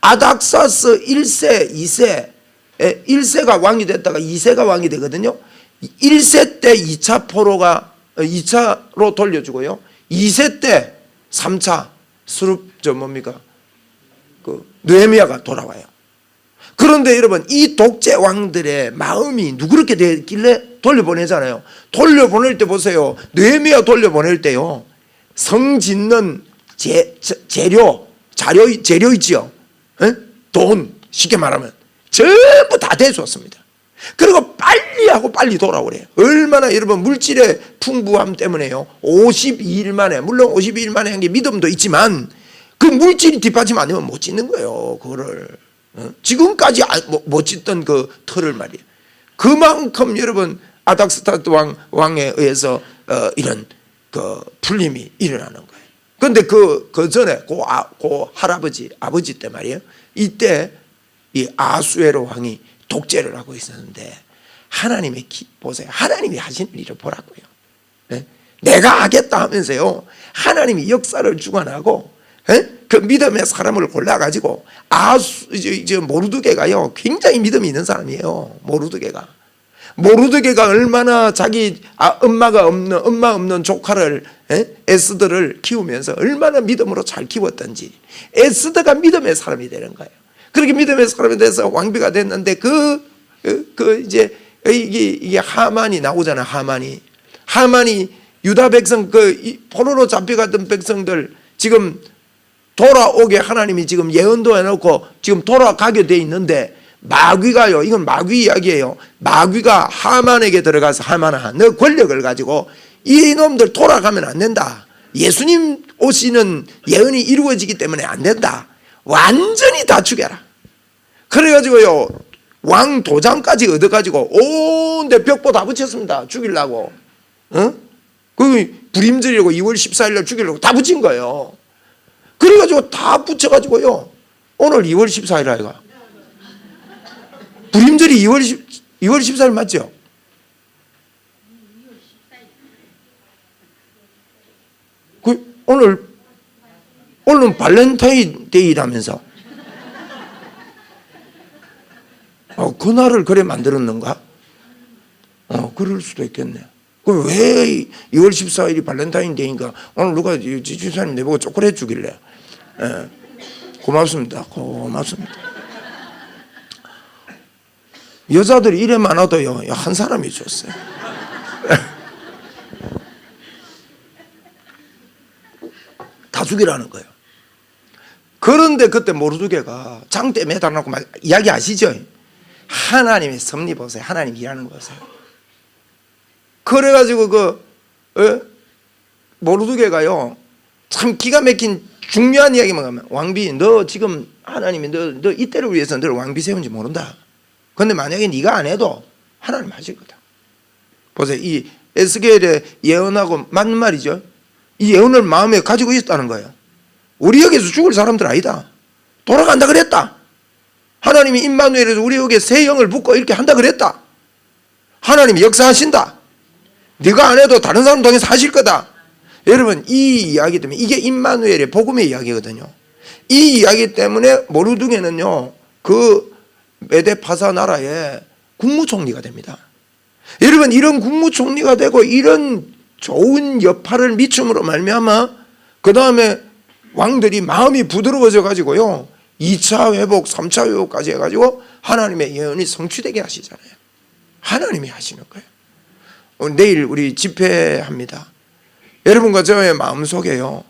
아닥사스 1세, 2세, 1세가 왕이 됐다가 2세가 왕이 되거든요. 1세 때 2차 포로가 2차로 돌려주고요. 2세 때 3차 뭡니까? 느헤미야가 돌아와요. 그런데 여러분 이 독재 왕들의 마음이 누그렇게 되길래 돌려보내잖아요. 돌려보낼 때 보세요. 느헤미야 돌려보낼 때요, 성 짓는 재료 있지요. 돈 쉽게 말하면 전부 다 대주었습니다. 그리고 빨리 하고 빨리 돌아오래요. 얼마나 여러분 물질의 풍부함 때문에요, 52일 만에, 물론 52일 만에 한 게 믿음도 있지만 그 물질이 뒷받침 안 되면 못 짓는 거예요. 그거를 지금까지 못 짓던 그 터를 말이에요. 그만큼 여러분 아닥스타트 왕에 의해서 이런 그 풀림이 일어나는 거예요. 그런데 그 전에 할아버지 아버지 때 말이에요, 이때 이 아수에로 왕이 독재를 하고 있었는데 하나님의 보세요. 하나님이 하시는 일을 보라고요. 네? 내가 하겠다 하면서요, 하나님이 역사를 주관하고 그 믿음의 사람을 골라가지고 모르드게가요 굉장히 믿음이 있는 사람이에요. 모르드게가 얼마나 자기 엄마 없는 조카를 에스더를 키우면서 얼마나 믿음으로 잘 키웠던지, 에스더가 믿음의 사람이 되는 거예요. 그렇게 믿음의 사람이 돼서 왕비가 됐는데 이게 하만이 나오잖아. 하만이 유다 백성 포로로 잡혀갔던 백성들 지금 돌아오게 하나님이 지금 예언도 해놓고 지금 돌아가게 돼 있는데, 마귀가요, 이건 마귀 이야기예요. 마귀가 하만에게 들어가서 하만아, 너 권력을 가지고 이놈들 돌아가면 안 된다. 예수님 오시는 예언이 이루어지기 때문에 안 된다. 완전히 다 죽여라. 그래가지고요, 왕 도장까지 얻어가지고 온데 벽보 다 붙였습니다. 죽이려고. 그 불임절이라고 2월 14일날 죽이려고 다 붙인 거예요. 그래가지고 다 붙여가지고요, 오늘 2월 14일 아이가 불임절이 2월 14일 맞죠? 오늘은 발렌타인데이라면서 그날을 그래 만들었는가? 그럴 수도 있겠네. 그럼 왜 2월 14일이 발렌타인데이인가 오늘 누가 집사님 내보고 초콜릿 주길래. 예. 고맙습니다. 고맙습니다. 여자들이 이래 많아도요 한 사람이 줬어요. 다 죽이라는 거예요. 그런데 그때 모르드게가 장대에 매달아놓고 이야기 아시죠? 하나님의 섭리 보세요. 하나님 일하는 거 보세요. 그래가지고 모르드게가요 참 기가 막힌 중요한 이야기만 하면 왕비 너 지금 하나님이 너 이때를 위해서 너를 왕비 세운지 모른다. 근데 만약에 네가 안 해도 하나님 하실 거다. 보세요. 이 에스겔의 예언하고 맞는 말이죠. 이 예언을 마음에 가지고 있었다는 거예요. 우리 여기서 죽을 사람들 아니다. 돌아간다 그랬다. 하나님이 임마누엘에서 우리 여기에 새 영을 붓고 이렇게 한다 그랬다. 하나님이 역사하신다. 네가 안 해도 다른 사람 통해서 하실 거다. 여러분 이 이야기 때문에 이게 임마누엘의 복음의 이야기거든요. 이 이야기 때문에 모르드게는요 그 메데파사 나라의 국무총리가 됩니다. 여러분 이런 국무총리가 되고 이런 좋은 여파를 미춤으로 말미암아 그 다음에 왕들이 마음이 부드러워져 가지고요 2차 회복 3차 회복까지 해가지고 하나님의 예언이 성취되게 하시잖아요. 하나님이 하시는 거예요. 내일 우리 집회합니다. 여러분과 저의 마음속에요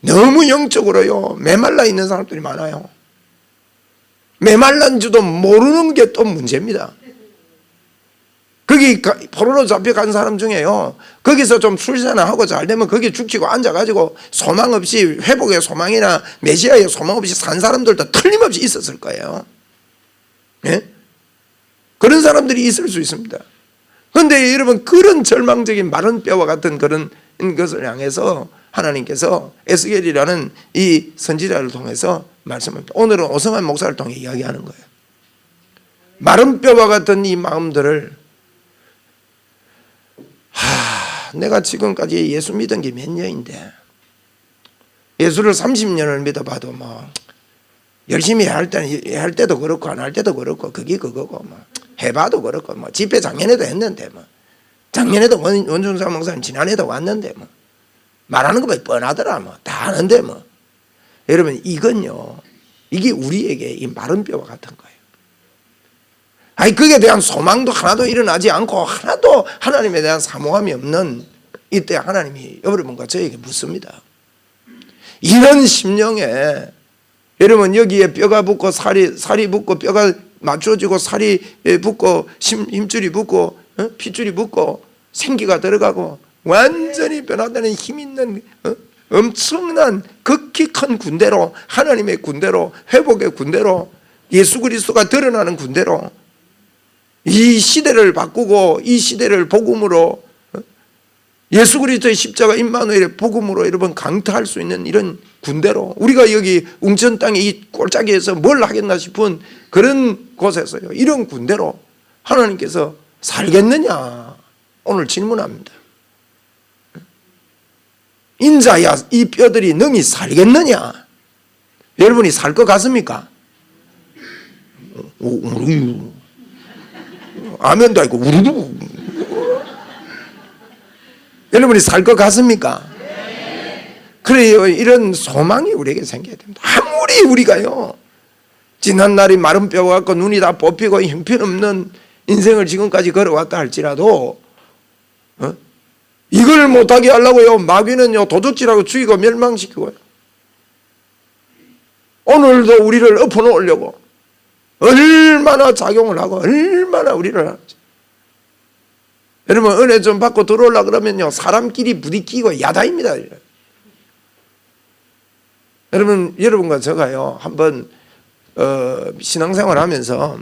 너무 영적으로요 메말라 있는 사람들이 많아요. 메말란 줄도 모르는 게 또 문제입니다. 거기 포로로 잡혀간 사람 중에요 거기서 좀 출세나 하고 잘 되면 거기 죽치고 앉아가지고 소망 없이 회복의 소망이나 메시아의 소망 없이 산 사람들도 틀림없이 있었을 거예요. 예? 그런 사람들이 있을 수 있습니다. 그런데 여러분 그런 절망적인 마른 뼈와 같은 그런 것을 향해서 하나님께서 에스겔이라는 이 선지자를 통해서 말씀합니다. 오늘은 오성환 목사를 통해 이야기하는 거예요. 마른 뼈와 같은 이 마음들을 내가 지금까지 예수 믿은 게 몇 년인데 예수를 30년을 믿어봐도 뭐 열심히 할 때도 그렇고 안 할 때도 그렇고 그게 그거고 뭐 해봐도 그렇고 뭐 집회 작년에도 했는데 뭐 작년에도 원준사 목사님 지난해도 왔는데 뭐 말하는 거 뻔하더라 뭐 다 아는데 뭐 여러분 이건요 이게 우리에게 이 마른 뼈와 같은 거예요. 아니 그에 대한 소망도 하나도 일어나지 않고 하나도 하나님에 대한 사모함이 없는 이때 하나님이 여러분과 저에게 묻습니다. 이런 심령에 여러분 여기에 뼈가 붙고 살이 붙고 뼈가 맞춰지고 살이 붙고 힘줄이 붙고 핏줄이 붙고 생기가 들어가고 완전히 변화되는 힘 있는 엄청난 극히 큰 군대로 하나님의 군대로 회복의 군대로 예수 그리스도가 드러나는 군대로 이 시대를 바꾸고 이 시대를 복음으로 예수 그리스도의 십자가 임마누엘의 복음으로 여러분 강타할 수 있는 이런 군대로 우리가 여기 웅천 땅에 이 골짜기에서 뭘 하겠나 싶은 그런 곳에서요 이런 군대로 하나님께서 살겠느냐 오늘 질문합니다. 인자야 이 뼈들이 능히 살겠느냐? 여러분이 살 것 같습니까? 아멘도 아니고 우르르. 여러분이 살 것 같습니까? 그래요. 이런 소망이 우리에게 생겨야 됩니다. 아무리 우리가요 지난날이 마른 뼈 같고 눈이 다 뽑히고 형편없는 인생을 지금까지 걸어왔다 할지라도 이걸 못하게 하려고요 마귀는요 도둑질하고 죽이고 멸망시키고요 오늘도 우리를 엎어놓으려고 얼마나 작용을 하고 얼마나 우리를 하는지. 여러분 은혜 좀 받고 들어오려고 그러면요 사람끼리 부딪히고 야단입니다. 여러분과 제가요 한번 신앙생활 하면서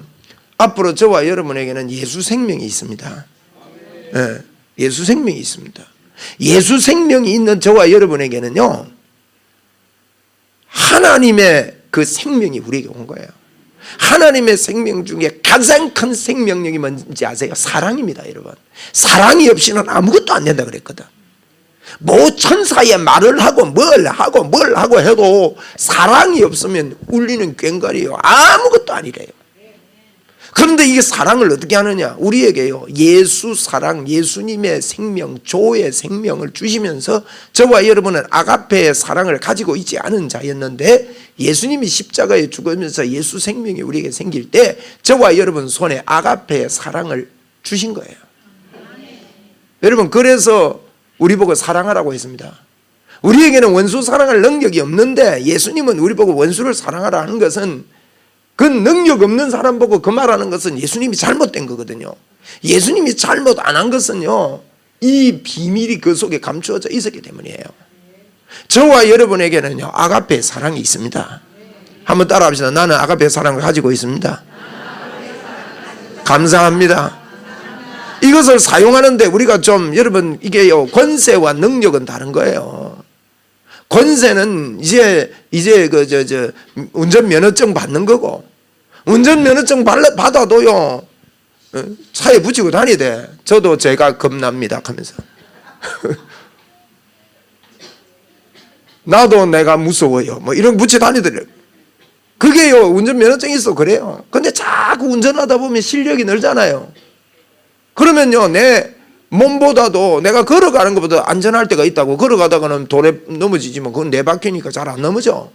앞으로 저와 여러분에게는 예수 생명이 있습니다. 네, 예수 생명이 있습니다. 예수 생명이 있는 저와 여러분에게는요 하나님의 그 생명이 우리에게 온 거예요. 하나님의 생명 중에 가장 큰 생명력이 뭔지 아세요? 사랑입니다. 여러분 사랑이 없이는 아무것도 안 된다 그랬거든. 뭐 천사의 말을 하고 뭘 하고 해도 사랑이 없으면 울리는 꽹과리요 아무것도 아니래요. 그런데 이게 사랑을 어떻게 하느냐? 우리에게요, 예수 사랑, 예수님의 생명, 조의 생명을 주시면서 저와 여러분은 아가페의 사랑을 가지고 있지 않은 자였는데, 예수님이 십자가에 죽으면서 예수 생명이 우리에게 생길 때 저와 여러분 손에 아가페의 사랑을 주신 거예요. 여러분, 그래서 우리 보고 사랑하라고 했습니다. 우리에게는 원수 사랑할 능력이 없는데 예수님은 우리 보고 원수를 사랑하라 하는 것은, 그 능력 없는 사람 보고 그 말하는 것은 예수님이 잘못된 거거든요. 예수님이 잘못 안 한 것은요, 이 비밀이 그 속에 감추어져 있었기 때문이에요. 저와 여러분에게는요, 아가페 사랑이 있습니다. 한번 따라 합시다. 나는 아가페 사랑을 가지고 있습니다. 감사합니다. 이것을 사용하는데 우리가 좀, 여러분, 이게요, 권세와 능력은 다른 거예요. 권세는 이제 운전면허증 받는 거고, 운전면허증 받아도요, 차에 붙이고 다니야 돼. 저도 제가 겁납니다 하면서. 나도 내가 무서워요. 뭐 이런 붙여 다니더래요. 그게요, 운전면허증이 있어 그래요. 근데 자꾸 운전하다 보면 실력이 늘잖아요. 그러면요, 내 몸보다도 내가 걸어가는 것보다 안전할 때가 있다고. 걸어가다가는 돌에 넘어지지만 그건 내 바퀴니까 잘 안 넘어져.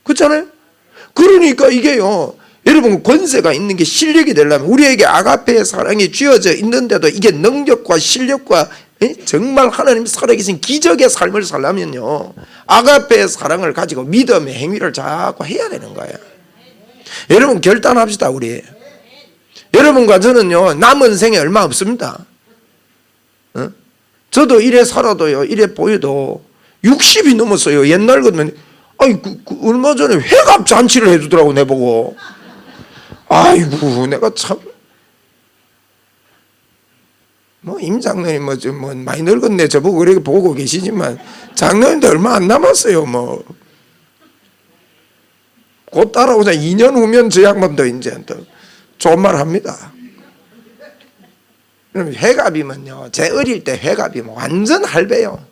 그렇잖아요? 그러니까 이게요, 여러분, 권세가 있는 게 실력이 되려면 우리에게 아가페의 사랑이 쥐어져 있는데도 이게 능력과 실력과 정말 하나님 살아계신 기적의 삶을 살려면요, 아가페의 사랑을 가지고 믿음의 행위를 자꾸 해야 되는 거예요. 여러분, 결단합시다. 우리 여러분과 저는요, 남은 생에 얼마 없습니다. 저도 이래 살아도요, 이래 보여도 60이 넘었어요. 옛날 같으면, 얼마 전에 회갑 잔치를 해주더라고, 내보고. 아이고, 내가 참, 임 장로님 많이 늙었네, 저보고 그렇게 보고 계시지만, 장로님도 얼마 안 남았어요, 곧 따라오자. 2년 후면 저 양반도 이제 또 좋은 말 합니다. 회갑이면요, 제 어릴 때 회갑이면 완전 할배요.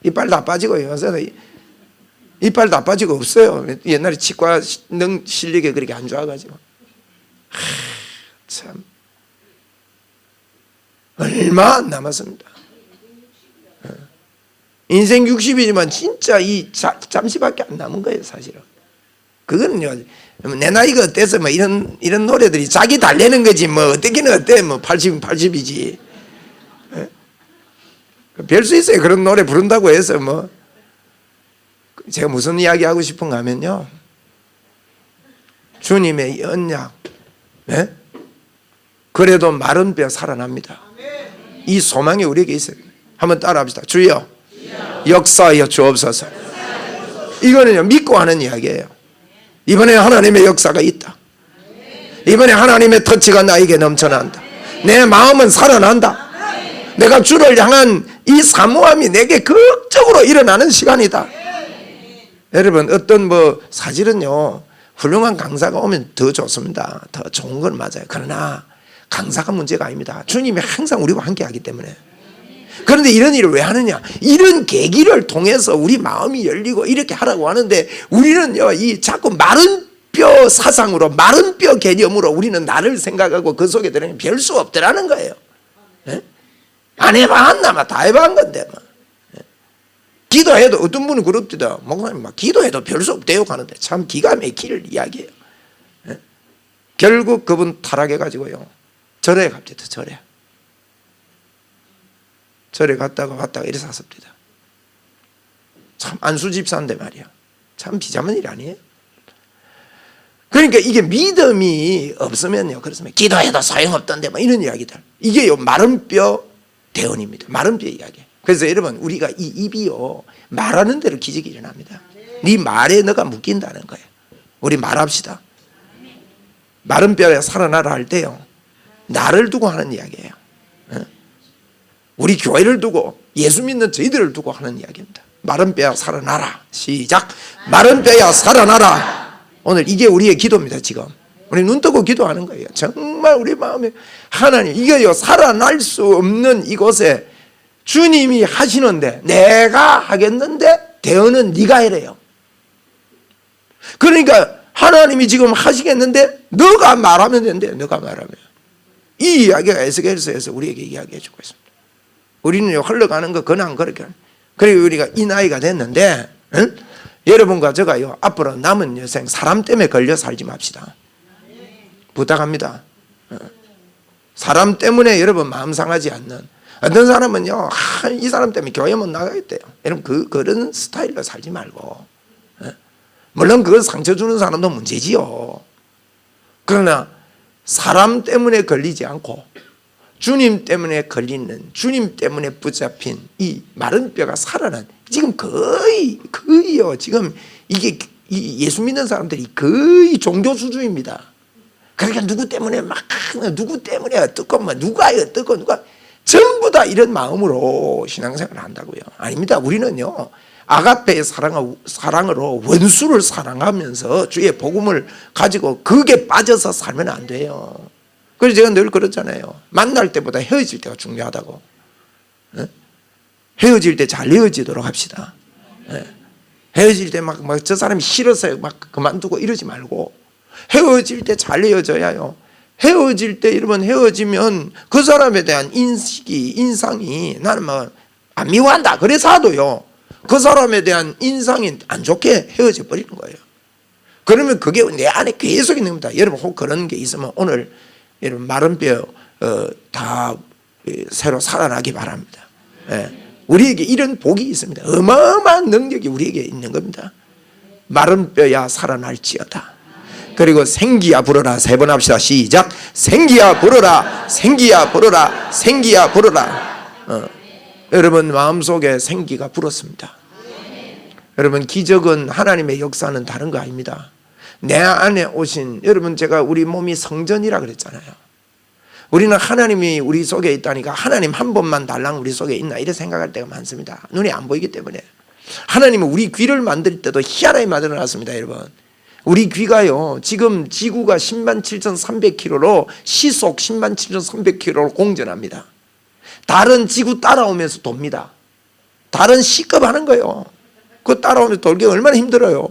이빨 다 빠지고, 요새는 이빨 다 빠지고 없어요. 옛날에 치과 실력이 그렇게 안 좋아가지고. 참, 얼마 안 남았습니다. 인생 60이지만 진짜 잠시밖에 안 남은 거예요, 사실은. 그거는요, 내 나이가 어때서 이런 노래들이 자기 달래는 거지, 어떻게는 어때, 80은 80이지. 별 수 있어요. 그런 노래 부른다고 해서 제가 무슨 이야기 하고 싶은가 하면요, 주님의 언약, 그래도 마른 뼈 살아납니다. 이 소망이 우리에게 있어요. 한번 따라 합시다. 주여, 역사하여 주옵소서. 이거는요, 믿고 하는 이야기예요. 이번에 하나님의 역사가 있다. 이번에 하나님의 터치가 나에게 넘쳐난다. 내 마음은 살아난다. 내가 주를 향한 이 사모함이 내게 극적으로 일어나는 시간이다. 여러분, 어떤 사실은요, 훌륭한 강사가 오면 더 좋습니다. 더 좋은 건 맞아요. 그러나 강사가 문제가 아닙니다. 주님이 항상 우리와 함께 하기 때문에. 그런데 이런 일을 왜 하느냐? 이런 계기를 통해서 우리 마음이 열리고 이렇게 하라고 하는데, 우리는요, 이 자꾸 마른 뼈 사상으로, 마른 뼈 개념으로 우리는 나를 생각하고 그 속에 들어가면 별 수 없더라는 거예요. 안 해봤나? 다 해본 건데. 기도해도, 어떤 분은 그럽니다. 목사님, 기도해도 별 수 없대요 하는데, 참 기가 막힐 이야기예요. 결국 그분 타락해가지고요, 절에 갑니다. 절에 갔다가 이래 샀습니다. 참 안수 집사인데 말이야. 참 비참한 일 아니에요? 그러니까 이게 믿음이 없으면요, 그렇습니다. 기도해도 소용없던데 이런 이야기들. 이게요, 마른 뼈 대언입니다. 마른 뼈 이야기. 그래서 여러분, 우리가 이 입이요, 말하는 대로 기적이 일어납니다. 네 말에 너가 묶인다는 거예요. 우리 말합시다. 마른 뼈에 살아나라 할 때요, 나를 두고 하는 이야기예요. 우리 교회를 두고, 예수 믿는 저희들을 두고 하는 이야기입니다. 마른 뼈야 살아나라. 시작. 마른 뼈야 살아나라. 오늘 이게 우리의 기도입니다. 지금 우리 눈 뜨고 기도하는 거예요. 정말 우리 마음에 하나님, 이게요, 살아날 수 없는 이곳에 주님이 하시는데 내가 하겠는데 대언은 네가 해래요. 그러니까 하나님이 지금 하시겠는데 너가 말하면 된대. 너가 말하면. 이 이야기가 에스겔서에서 우리에게 이야기해 주고 있습니다. 우리는 흘러가는 거 그냥 그렇게. 그리고 우리가 이 나이가 됐는데, 응? 여러분과 제가요 앞으로 남은 여생 사람 때문에 걸려 살지 맙시다. 부탁합니다. 사람 때문에 여러분 마음 상하지 않는, 어떤 사람은요 이 사람 때문에 교회 못 나가겠대요. 여러분 그런 스타일로 살지 말고, 물론 그건 상처 주는 사람도 문제지요. 그러나 사람 때문에 걸리지 않고 주님 때문에 걸리는, 주님 때문에 붙잡힌 이 마른 뼈가 살아난, 지금 거의요 지금 이게 예수 믿는 사람들이 거의 종교 수준입니다. 그러니까 누구 때문에 어떻고 누가요 어떻고 누가, 전부 다 이런 마음으로 신앙생활을 한다고요. 아닙니다. 우리는요 아가페의 사랑으로 원수를 사랑하면서 주의 복음을 가지고 그게 빠져서 살면 안 돼요. 그래서 제가 늘 그러잖아요. 만날 때보다 헤어질 때가 중요하다고. 헤어질 때 잘 헤어지도록 합시다. 헤어질 때 막 저 사람이 싫어서 막 그만두고 이러지 말고, 헤어질 때 잘 헤어져야요. 헤어질 때 여러분 헤어지면 그 사람에 대한 인상이 나는 뭐 안 미워한다 그래서 하도요 그 사람에 대한 인상이 안 좋게 헤어져 버리는 거예요. 그러면 그게 내 안에 계속 있는 겁니다. 여러분 혹 그런 게 있으면 오늘 여러분 마른 뼈 다 새로 살아나기 바랍니다. 우리에게 이런 복이 있습니다. 어마어마한 능력이 우리에게 있는 겁니다. 마른 뼈야 살아날지어다. 그리고 생기야 불어라. 3번 합시다. 시작. 생기야 불어라. 생기야 불어라. 생기야 불어라. 여러분 마음속에 생기가 불었습니다. 여러분 기적은, 하나님의 역사는 다른 거 아닙니다. 내 안에 오신, 여러분 제가 우리 몸이 성전이라 그랬잖아요. 우리는 하나님이 우리 속에 있다니까, 하나님 한 번만 달랑 우리 속에 있나 이렇게 생각할 때가 많습니다. 눈이 안 보이기 때문에. 하나님은 우리 귀를 만들 때도 희한하게 만들어놨습니다. 여러분 우리 귀가요 지금 지구가 107,300km로 시속 107,300km로 공전합니다. 달은 지구 따라오면서 돕니다. 달은 시급하는 거예요. 그거 따라오면서 돌기 얼마나 힘들어요.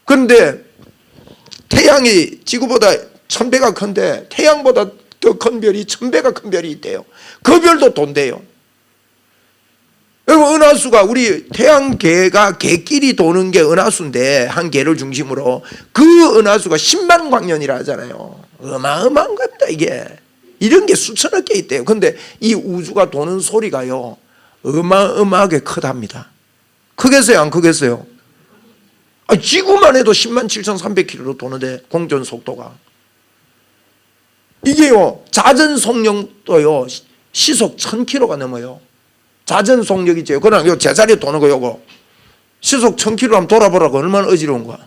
그런데 태양이 지구보다 1000배가 큰데 태양보다 더 큰 별이 1000배가 큰 별이 있대요. 그 별도 돈대요. 여러분 은하수가, 우리 태양계가 개끼리 도는 게 은하수인데 한 개를 중심으로 그 은하수가 10만 광년이라 하잖아요. 어마어마한 겁니다. 이게 이런 게 수천억 개 있대요. 그런데 이 우주가 도는 소리가요 어마어마하게 크답니다. 크겠어요 안 크겠어요? 지구만 해도 107,300km로 도는데 공전 속도가, 이게요 자전 속력도요 시속 1000km가 넘어요. 자전 속력이죠. 그러나 요 제자리에 도는 거 요거 시속 1000km 한번 돌아보라고. 얼마나 어지러운 거야.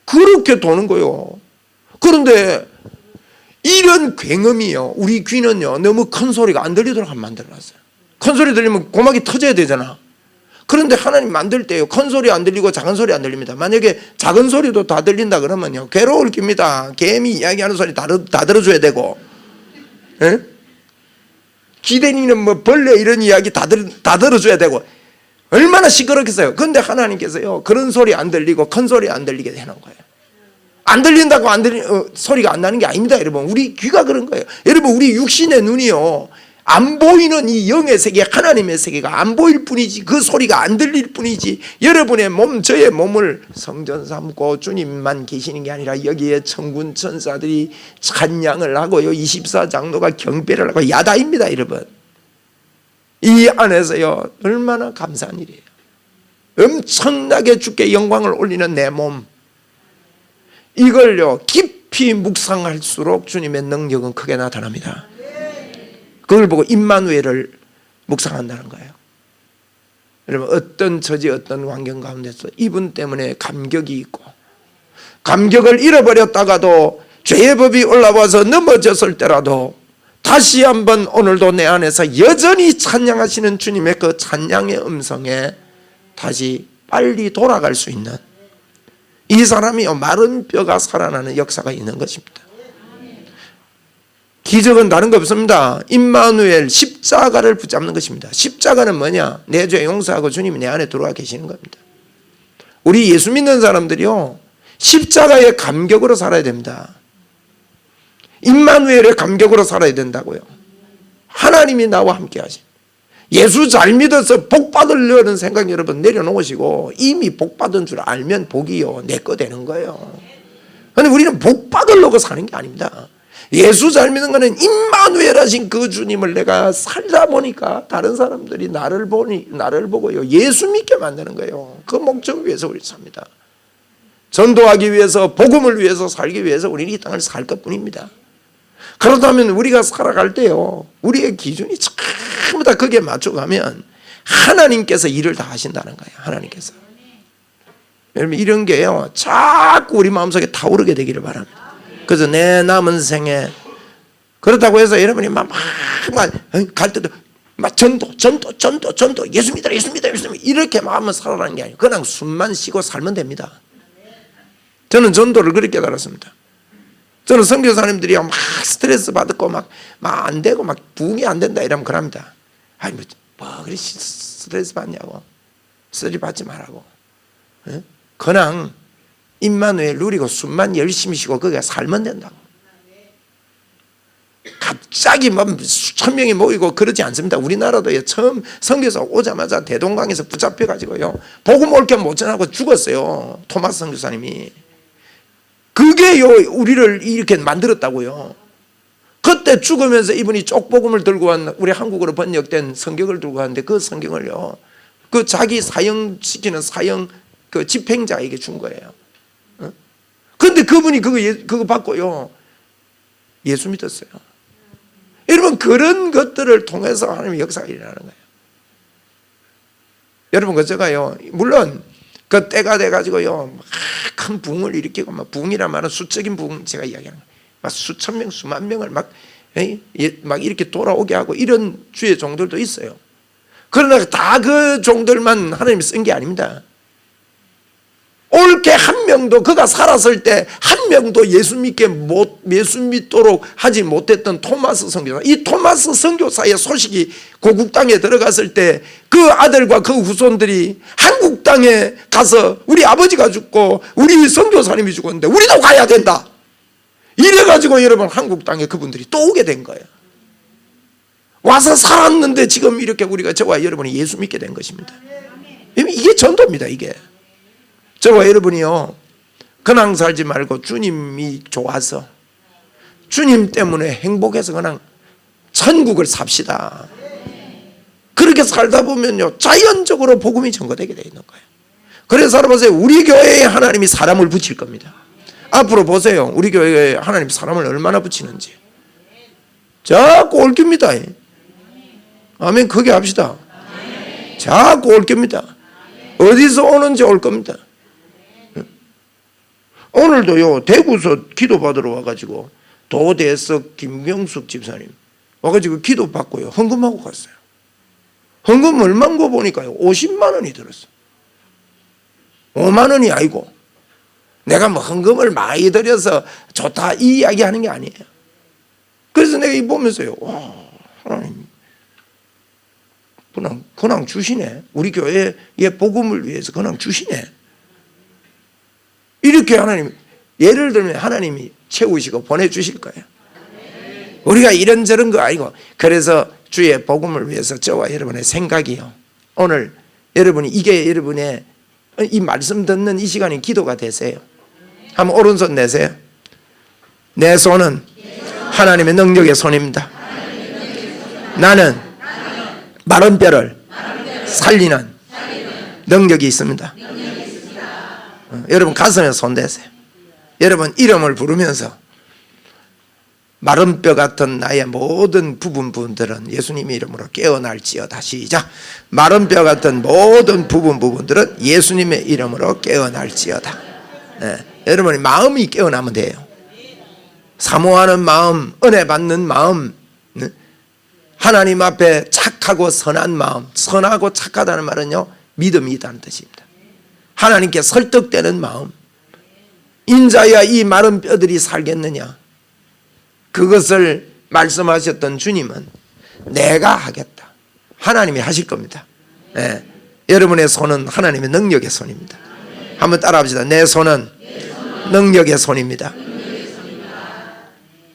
그렇게 도는 거요. 그런데 이런 굉음이요 우리 귀는요 너무 큰 소리가 안 들리도록 만들어놨어요. 큰 소리 들리면 고막이 터져야 되잖아. 그런데 하나님 만들 때요 큰 소리 안 들리고 작은 소리 안 들립니다. 만약에 작은 소리도 다 들린다 그러면요 괴로울 깁니다. 개미 이야기하는 소리 다 들어줘야 되고, 기대니는 뭐 벌레 이런 이야기 다 들어줘야 되고, 얼마나 시끄럽겠어요. 그런데 하나님께서요 그런 소리 안 들리고 큰 소리 안 들리게 해놓은 거예요. 안 들린다고 소리가 안 나는 게 아닙니다. 여러분 우리 귀가 그런 거예요. 여러분 우리 육신의 눈이요 안 보이는 이 영의 세계, 하나님의 세계가 안 보일 뿐이지, 그 소리가 안 들릴 뿐이지, 여러분의 몸, 저의 몸을 성전 삼고 주님만 계시는 게 아니라 여기에 천군 천사들이 찬양을 하고요 24장로가 경배를 하고 야다입니다. 여러분 이 안에서요 얼마나 감사한 일이에요. 엄청나게 주께 영광을 올리는 내 몸, 이걸요 깊이 묵상할수록 주님의 능력은 크게 나타납니다. 그걸 보고 임마누엘을 묵상한다는 거예요. 여러분 어떤 처지 어떤 환경 가운데서 이분 때문에 감격이 있고, 감격을 잃어버렸다가도 죄의 법이 올라와서 넘어졌을 때라도 다시 한번 오늘도 내 안에서 여전히 찬양하시는 주님의 그 찬양의 음성에 다시 빨리 돌아갈 수 있는, 이 사람이 마른 뼈가 살아나는 역사가 있는 것입니다. 기적은 다른 거 없습니다. 임마누엘 십자가를 붙잡는 것입니다. 십자가는 뭐냐? 내 죄 용서하고 주님이 내 안에 들어와 계시는 겁니다. 우리 예수 믿는 사람들이요, 십자가의 감격으로 살아야 됩니다. 임마누엘의 감격으로 살아야 된다고요. 하나님이 나와 함께 하신, 예수 잘 믿어서 복 받으려는 생각 여러분 내려놓으시고, 이미 복 받은 줄 알면 복이요 내 거 되는 거예요. 그런데 우리는 복 받으려고 사는 게 아닙니다. 예수 잘 믿는 거는 임마누엘 하신 그 주님을 내가 살다 보니까 다른 사람들이 나를 보고요 예수 믿게 만드는 거예요. 그 목적 위해서 우리 삽니다. 전도하기 위해서, 복음을 위해서 살기 위해서 우리는 이 땅을 살 것뿐입니다. 그렇다면 우리가 살아갈 때요, 우리의 기준이 전부 다 거기에 맞춰가면 하나님께서 일을 다 하신다는 거예요. 하나님께서. 여러분, 이런 게요 자꾸 우리 마음속에 타오르게 되기를 바랍니다. 그래서 내 남은 생에, 그렇다고 해서 여러분이 막 갈 때도 막 전도 예수 믿어라 이렇게 하면 살아라는 게 아니에요. 그냥 숨만 쉬고 살면 됩니다. 저는 전도를 그렇게 깨달았습니다. 저는 선교사님들이 막 스트레스 받고 막 안 되고 막 부흥이 안 된다 이러면 그럽니다. 아니 뭐 그래 스트레스 받냐고, 스트레스 받지 말라고. 그냥 임마누엘 누리고 숨만 열심히 쉬고 거기가 살면 된다고. 갑자기 뭐 수천 명이 모이고 그러지 않습니다. 우리나라도 처음 선교사 오자마자 대동강에서 붙잡혀가지고요 복음 옳게 못 전하고 죽었어요. 토마스 선교사님이. 그게요 우리를 이렇게 만들었다고요. 그때 죽으면서 이분이 쪽복음을 들고 왔, 우리 한국어로 번역된 성경을 들고 왔는데, 그 성경을요 그 자기 사형시키는 사형 그 집행자에게 준 거예요. 그런데 그분이 그거 받고요 예수 믿었어요. 여러분, 그런 것들을 통해서 하나님의 역사가 일어나는 거예요. 여러분, 그 제가요 물론 그 때가 돼가지고요 큰 부흥을 일으키고, 막 부흥이란 말은 수적인 부흥 제가 이야기하는 거예요. 막 수천 명 수만 명을 막 이렇게 돌아오게 하고 이런 주의 종들도 있어요. 그러나 다 그 종들만 하나님이 쓴 게 아닙니다. 옳게 한 명도, 그가 살았을 때 한 명도 예수 믿도록 하지 못했던 토마스 선교사, 이 토마스 선교사의 소식이 고국 땅에 들어갔을 때 그 아들과 그 후손들이 한국 땅에 가서 우리 아버지가 죽고 우리 선교사님이 죽었는데 우리도 가야 된다 이래가지고 여러분 한국 땅에 그분들이 또 오게 된 거예요. 와서 살았는데 지금 이렇게 우리가, 저와 여러분이 예수 믿게 된 것입니다. 이게 전도입니다. 이게 저와 여러분이요 그냥 살지 말고 주님이 좋아서, 주님 때문에 행복해서 그냥 천국을 삽시다. 그렇게 살다 보면요 자연적으로 복음이 전거되게 되어 있는 거예요. 그래서 살아보세요. 우리 교회에 하나님이 사람을 붙일 겁니다. 앞으로 보세요. 우리 교회에 하나님이 사람을 얼마나 붙이는지. 자꾸 올 겁니다. 아멘. 크게 합시다. 자꾸 올 겁니다. 어디서 오는지 올 겁니다. 오늘도요 대구서 기도받으러 와가지고 도대석 김경숙 집사님 와가지고 기도받고요 헌금하고 갔어요. 헌금 얼마인 거 보니까요 50만 원이 들었어요. 5만 원이 아니고, 내가 뭐 헌금을 많이 들여서 좋다 이 이야기 하는 게 아니에요. 그래서 내가 이 보면서요, 와, 하나님 그냥 주시네. 우리 교회의 복음을 위해서 그냥 주시네. 이렇게 하나님, 예를 들면 하나님이 채우시고 보내주실 거예요. 우리가 이런저런 거 아니고. 그래서 주의 복음을 위해서 저와 여러분의 생각이요, 오늘 여러분이 이게 여러분의 이 말씀 듣는 이 시간이 기도가 되세요. 한번 오른손 내세요. 내 손은 하나님의 능력의 손입니다. 나는 마른 뼈를 살리는 능력이 있습니다. 여러분 가슴에 손 대세요. 여러분 이름을 부르면서 마른 뼈 같은 나의 모든 부분들은 예수님의 이름으로 깨어날지어다. 시작. 마른 뼈 같은 모든 부분들은 예수님의 이름으로 깨어날지어다. 네. 여러분이 마음이 깨어나면 돼요. 사모하는 마음, 은혜 받는 마음, 하나님 앞에 착하고 선한 마음. 선하고 착하다는 말은요 믿음이 있다는 뜻입니다. 하나님께 설득되는 마음. 인자야 이 마른 뼈들이 살겠느냐, 그것을 말씀하셨던 주님은 내가 하겠다. 하나님이 하실 겁니다. 네. 여러분의 손은 하나님의 능력의 손입니다. 한번 따라합시다. 내 손은 능력의 손입니다.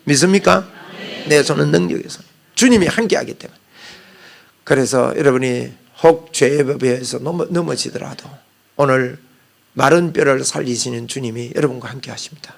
믿습니까? 내 손은 능력의 손. 주님이 함께하기 때문에. 그래서 여러분이 혹 죄의 법에 의해서 넘어지더라도 오늘 마른 뼈를 살리시는 주님이 여러분과 함께 하십니다.